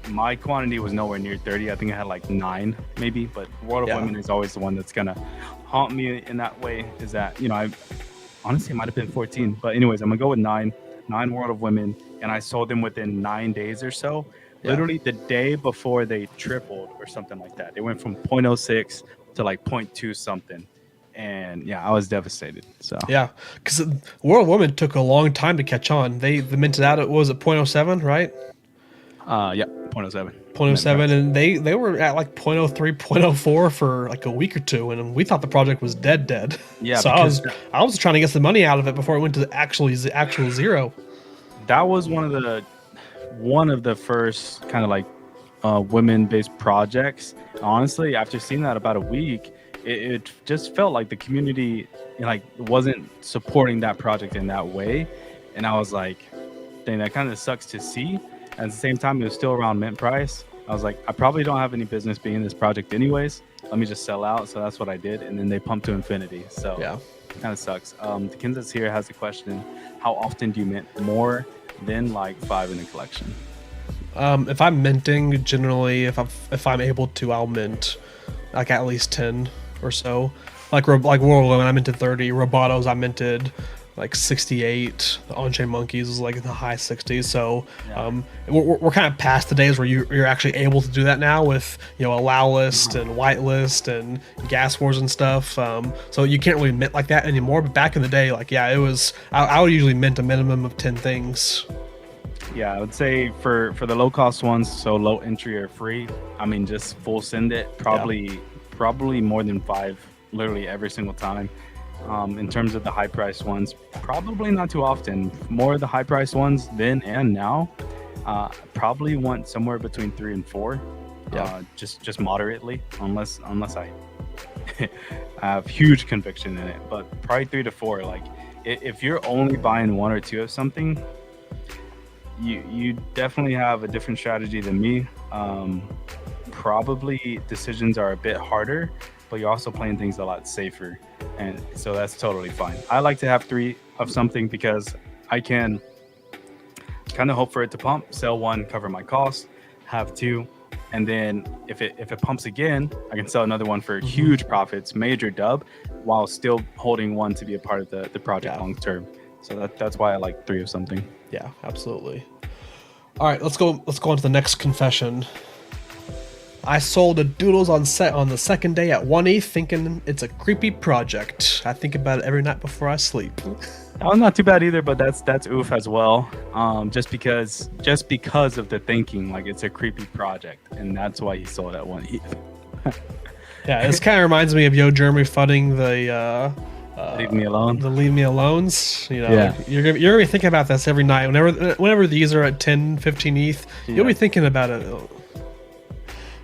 My quantity was nowhere near 30. I think I had like 9 maybe, but World of Women is always the one that's gonna haunt me in that way. Is that, I honestly, it might have been 14, but anyways, I'm gonna go with 9 World of Women, and I sold them within 9 days or so. Literally the day before they tripled or something like that. They went from 0.06 to like 0.2 something. And I was devastated. So because World of Women took a long time to catch on. They minted out at, what was it, 0.07, right? 0.07. 0.07, and they were at like 0.03, 0.04 for like a week or two, and we thought the project was dead. Yeah, so I was trying to get some money out of it before it went to the actual zero. That was one of the first kind of like women-based projects. Honestly, after seeing that about a week, it just felt like the community wasn't supporting that project in that way, and I was like, dang, that kind of sucks to see. At the same time, it was still around mint price. I was like, I probably don't have any business being in this project anyways. Let me just sell out. So that's what I did, and then they pumped to infinity. So it kind of sucks. Kansas here has a question: how often do you mint more than like 5 in a collection? If I'm minting, generally, if I'm able to, I'll mint like at least 10 or so. Like World of Women, I minted 30. Robotos, I minted like 68. The on-chain monkeys was like in the high 60s. So we're kind of past the days where you're actually able to do that now with allow list and whitelist and gas wars and stuff. So you can't really mint like that anymore. But back in the day, it was I would usually mint a minimum of 10 things. Yeah, I would say for the low cost ones, so low entry or free, I mean, just full send it, probably more than 5, literally every single time. In terms of the high price ones, probably not too often. More of the high price ones then and now, probably want somewhere between 3 and 4. Just moderately, unless I have huge conviction in it, but probably 3 to 4. Like if you're only buying 1 or 2 of something, you definitely have a different strategy than me. Probably decisions are a bit harder, but you're also playing things a lot safer, and so that's totally fine. I like to have 3 of something because I can kind of hope for it to pump, sell 1, cover my costs, have 2, and then if it pumps again, I can sell another 1 for huge profits, major dub, while still holding 1 to be a part of the project long term. So that's why I like 3 of something. Yeah, absolutely. All right, let's go on to the next confession. I sold a Doodles on the second day at 1 ETH, thinking it's a creepy project. I think about it every night before I sleep. That was not too bad either, but that's oof as well. Just because of the thinking, like it's a creepy project, and that's why he sold at 1 ETH. Yeah, this kind of reminds me of Jeremy fudding the leave me alone. The leave me alones. You're gonna be thinking about this every night. Whenever these are at 10, 15 ETH, you'll be thinking about it.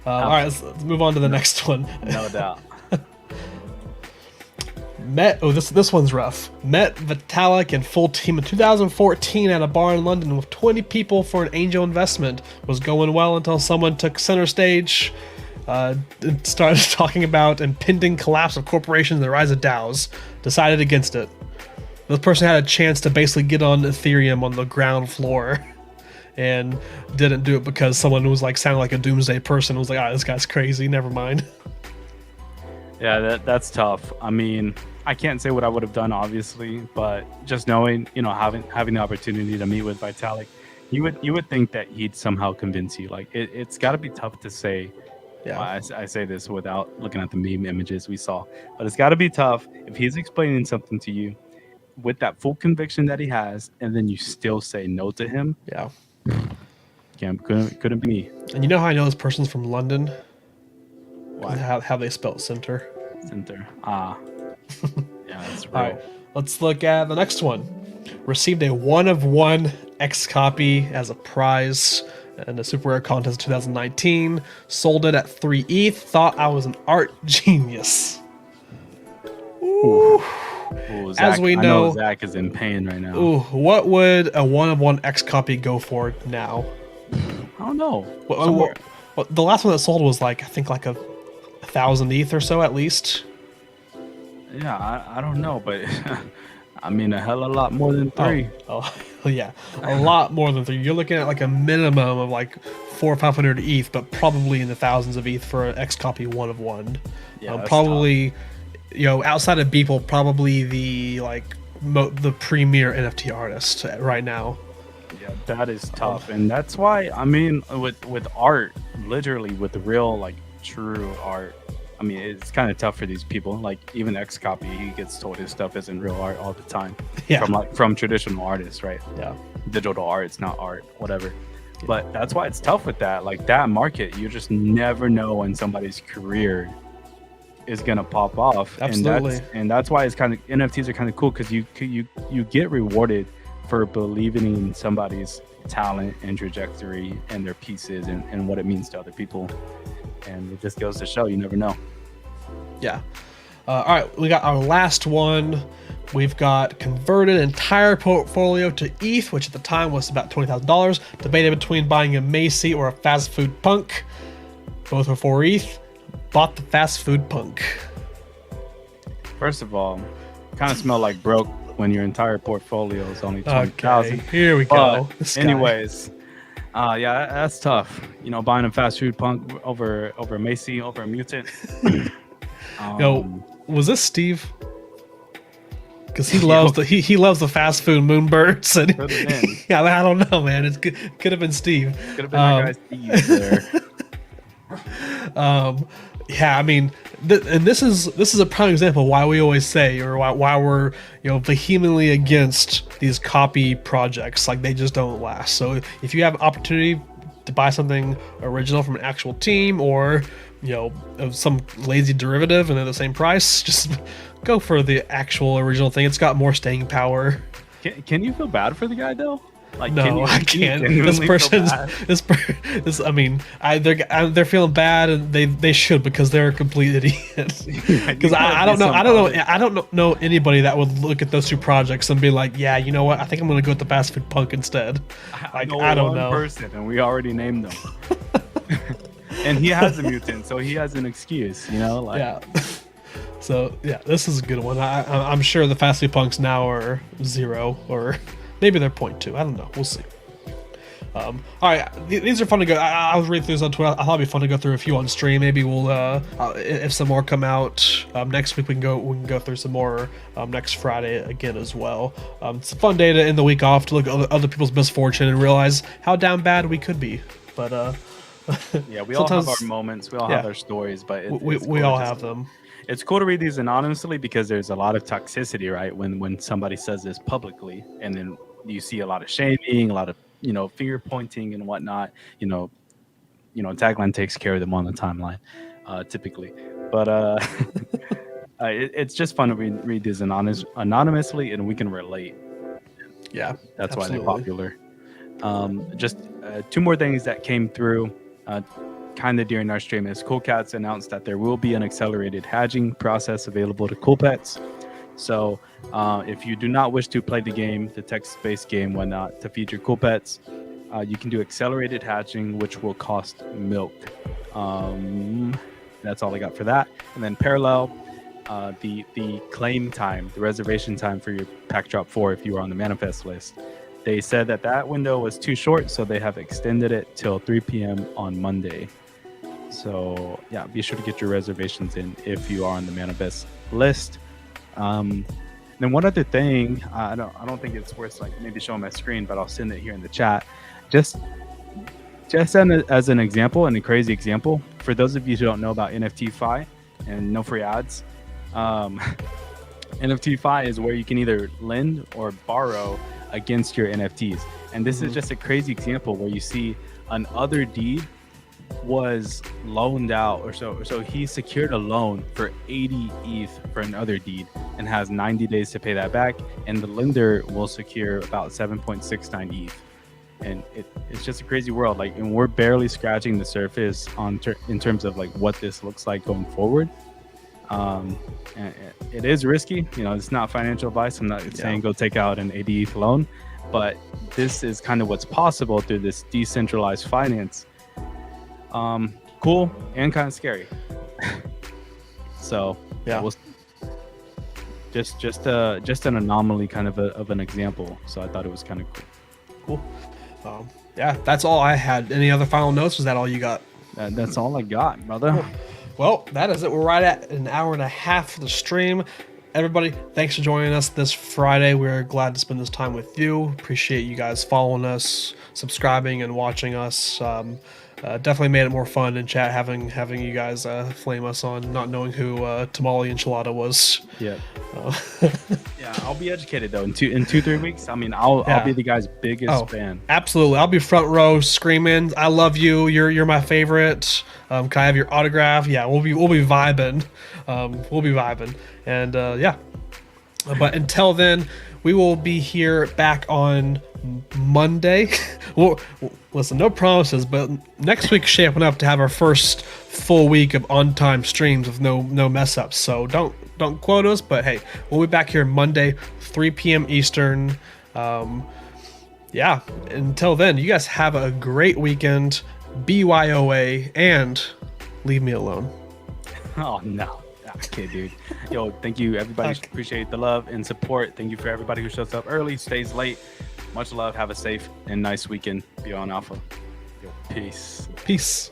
All right, let's move on to the next one. No doubt. This one's rough. Met Vitalik and full team in 2014 at a bar in London with 20 people for an angel investment. Was going well until someone took center stage, started talking about impending collapse of corporations and the rise of DAOs. Decided against it. This person had a chance to basically get on Ethereum on the ground floor, and didn't do it because someone was sounded like a doomsday person. Was like, this guy's crazy. Never mind. Yeah, that's tough. I mean, I can't say what I would have done, obviously, but just knowing, having the opportunity to meet with Vitalik, you would think that he'd somehow convince you. Like it's got to be tough to say. Yeah, I say this without looking at the meme images we saw, but it's got to be tough if he's explaining something to you with that full conviction that he has, and then you still say no to him. Yeah. Couldn't be me. And you know how I know this person's from London? Why? How they spelt center. Center. Yeah, that's real. let's look at the next one. Received a 1 of 1 X copy as a prize in the super rare contest 2019. Sold it at 3 ETH. Thought I was an art genius. Ooh. Ooh, Zach, As we I know, Zach is in pain right now. Ooh, what would a 1 of 1 X copy go for now? I don't know. Well, the last one that sold was like, I think like a 1,000 ETH or so at least. Yeah, I don't know, but I mean a hell of a lot more than 3. Oh, yeah, a lot more than 3. You're looking at like a minimum of like 400 or 500 ETH, but probably in the thousands of ETH for an X copy 1 of 1. Yeah, probably, tough. You know, outside of Beeple, probably the the premier NFT artist right now. Yeah, that is tough, and that's why I mean, with art, literally with real like true art. I mean, it's kind of tough for these people. Like even X copy, he gets told his stuff isn't real art all the time. Yeah. From traditional artists, right? Yeah. Digital art, it's not art, whatever. Yeah. But that's why it's tough with that. Like that market, you just never know when somebody's career is gonna pop off. Absolutely. And that's why it's kind of NFTs are kind of cool because you get rewarded for believing in somebody's talent and trajectory and their pieces and what it means to other people. And it just goes to show you never know. Yeah. All right, we got our last one. We've got converted entire portfolio to ETH, which at the time was about $20,000. Debated between buying a BAYC or a fast food punk. Both were 4 ETH. Bought the fast food punk. First of all, kind of smell like broke when your entire portfolio is only 20,000. Okay, here we go. Anyways, yeah, that's tough. You know, buying a fast food punk over Macy, over a mutant. Yo, was this Steve? Because he loves he loves the fast food Moonbirds. And yeah, I don't know, man. It could have been Steve. Could have been that guy Steve there. Yeah, I mean, and this is a prime example why we always say, or why we're vehemently against these copy projects. Like they just don't last. So if you have an opportunity to buy something original from an actual team, or of some lazy derivative and they're the same price, just go for the actual original thing. It's got more staying power. Can you feel bad for the guy though? Like, no, I can't. This person's I mean, they're feeling bad, and they should, because they're a complete idiot. Because I don't know anybody that would look at those two projects and be like, yeah, you know what? I think I'm gonna go with the fast food punk instead. I don't know. Person, and we already named them. And he has a mutant, so he has an excuse. Yeah. So yeah, this is a good one. I'm sure the fast food punks now are 0 or. Maybe they're 0.2. I don't know. We'll see. All right, these are fun to go. I was reading through this on Twitter. I thought it'd be fun to go through a few on stream. Maybe we'll, if some more come out next week, we can go through some more next Friday again as well. It's a fun day to end the week off, to look at other people's misfortune and realize how down bad we could be. But yeah, we all have our moments. We all have our stories, but we all have them. It's cool to read these anonymously because there's a lot of toxicity, right? When somebody says this publicly, and then you see a lot of shaming, a lot of finger pointing and whatnot. Tagline takes care of them on the timeline, typically. But it's just fun to read these anonymously, and we can relate. Yeah, that's absolutely why they're popular. Just 2 more things that came through. Kind of during our stream is Cool Cats announced that there will be an accelerated hatching process available to Cool Pets. So if you do not wish to play the game, the text-based game, whatnot, to feed your Cool Pets, you can do accelerated hatching, which will cost milk. That's all I got for that. And then parallel, the claim time, the reservation time for your Pack Drop 4 if you are on the manifest list. They said that window was too short, so they have extended it till 3 p.m. on Monday. So yeah, be sure to get your reservations in if you are on the manifest list. Then one other thing, I don't think it's worth maybe showing my screen, but I'll send it here in the chat. Just as an example, and a crazy example, for those of you who don't know about NFT-Fi and no free ads, NFT-Fi is where you can either lend or borrow against your NFTs. And this is just a crazy example where you see an other deed was loaned out, or so he secured a loan for 80 ETH for another deed and has 90 days to pay that back, and the lender will secure about 7.69 ETH. And it's just a crazy world, like, and we're barely scratching the surface in terms of like what this looks like going forward. And it is risky, you know. It's not financial advice. I'm not saying go take out an 80 ETH loan, but this is kind of what's possible through this decentralized finance. Cool and kind of scary. So yeah, just an anomaly, kind of an example. So I thought it was kind of cool. Yeah, that's all I had. Any other final notes? Was that all you got? That's all I got, brother. Cool. Well, that is it. We're right at an hour and a half for the stream. Everybody, thanks for joining us this Friday. We're glad to spend this time with you. Appreciate you guys following us, subscribing, and watching us. Definitely made it more fun in chat having you guys flame us on not knowing who Tamale Enchilada was. Yeah. Yeah, I'll be educated though. In 2-3 weeks, I mean, I'll be the guy's biggest fan. Absolutely, I'll be front row screaming, "I love you! You're my favorite! Can I have your autograph?" Yeah, we'll be vibing. We'll be vibing, and yeah. But until then, we will be here back on Monday. Well, listen, no promises, but next week's shaping up to have our first full week of on-time streams with no mess ups. So don't quote us, but hey, we'll be back here Monday, 3 p.m. Eastern. Yeah, until then, you guys have a great weekend. BYOA, and leave me alone. Oh no. Okay, dude. Yo, thank you, everybody. Okay. Appreciate the love and support. Thank you for everybody who shows up early, stays late. Much love. Have a safe and nice weekend. Be on Alpha. Yo, peace. Peace.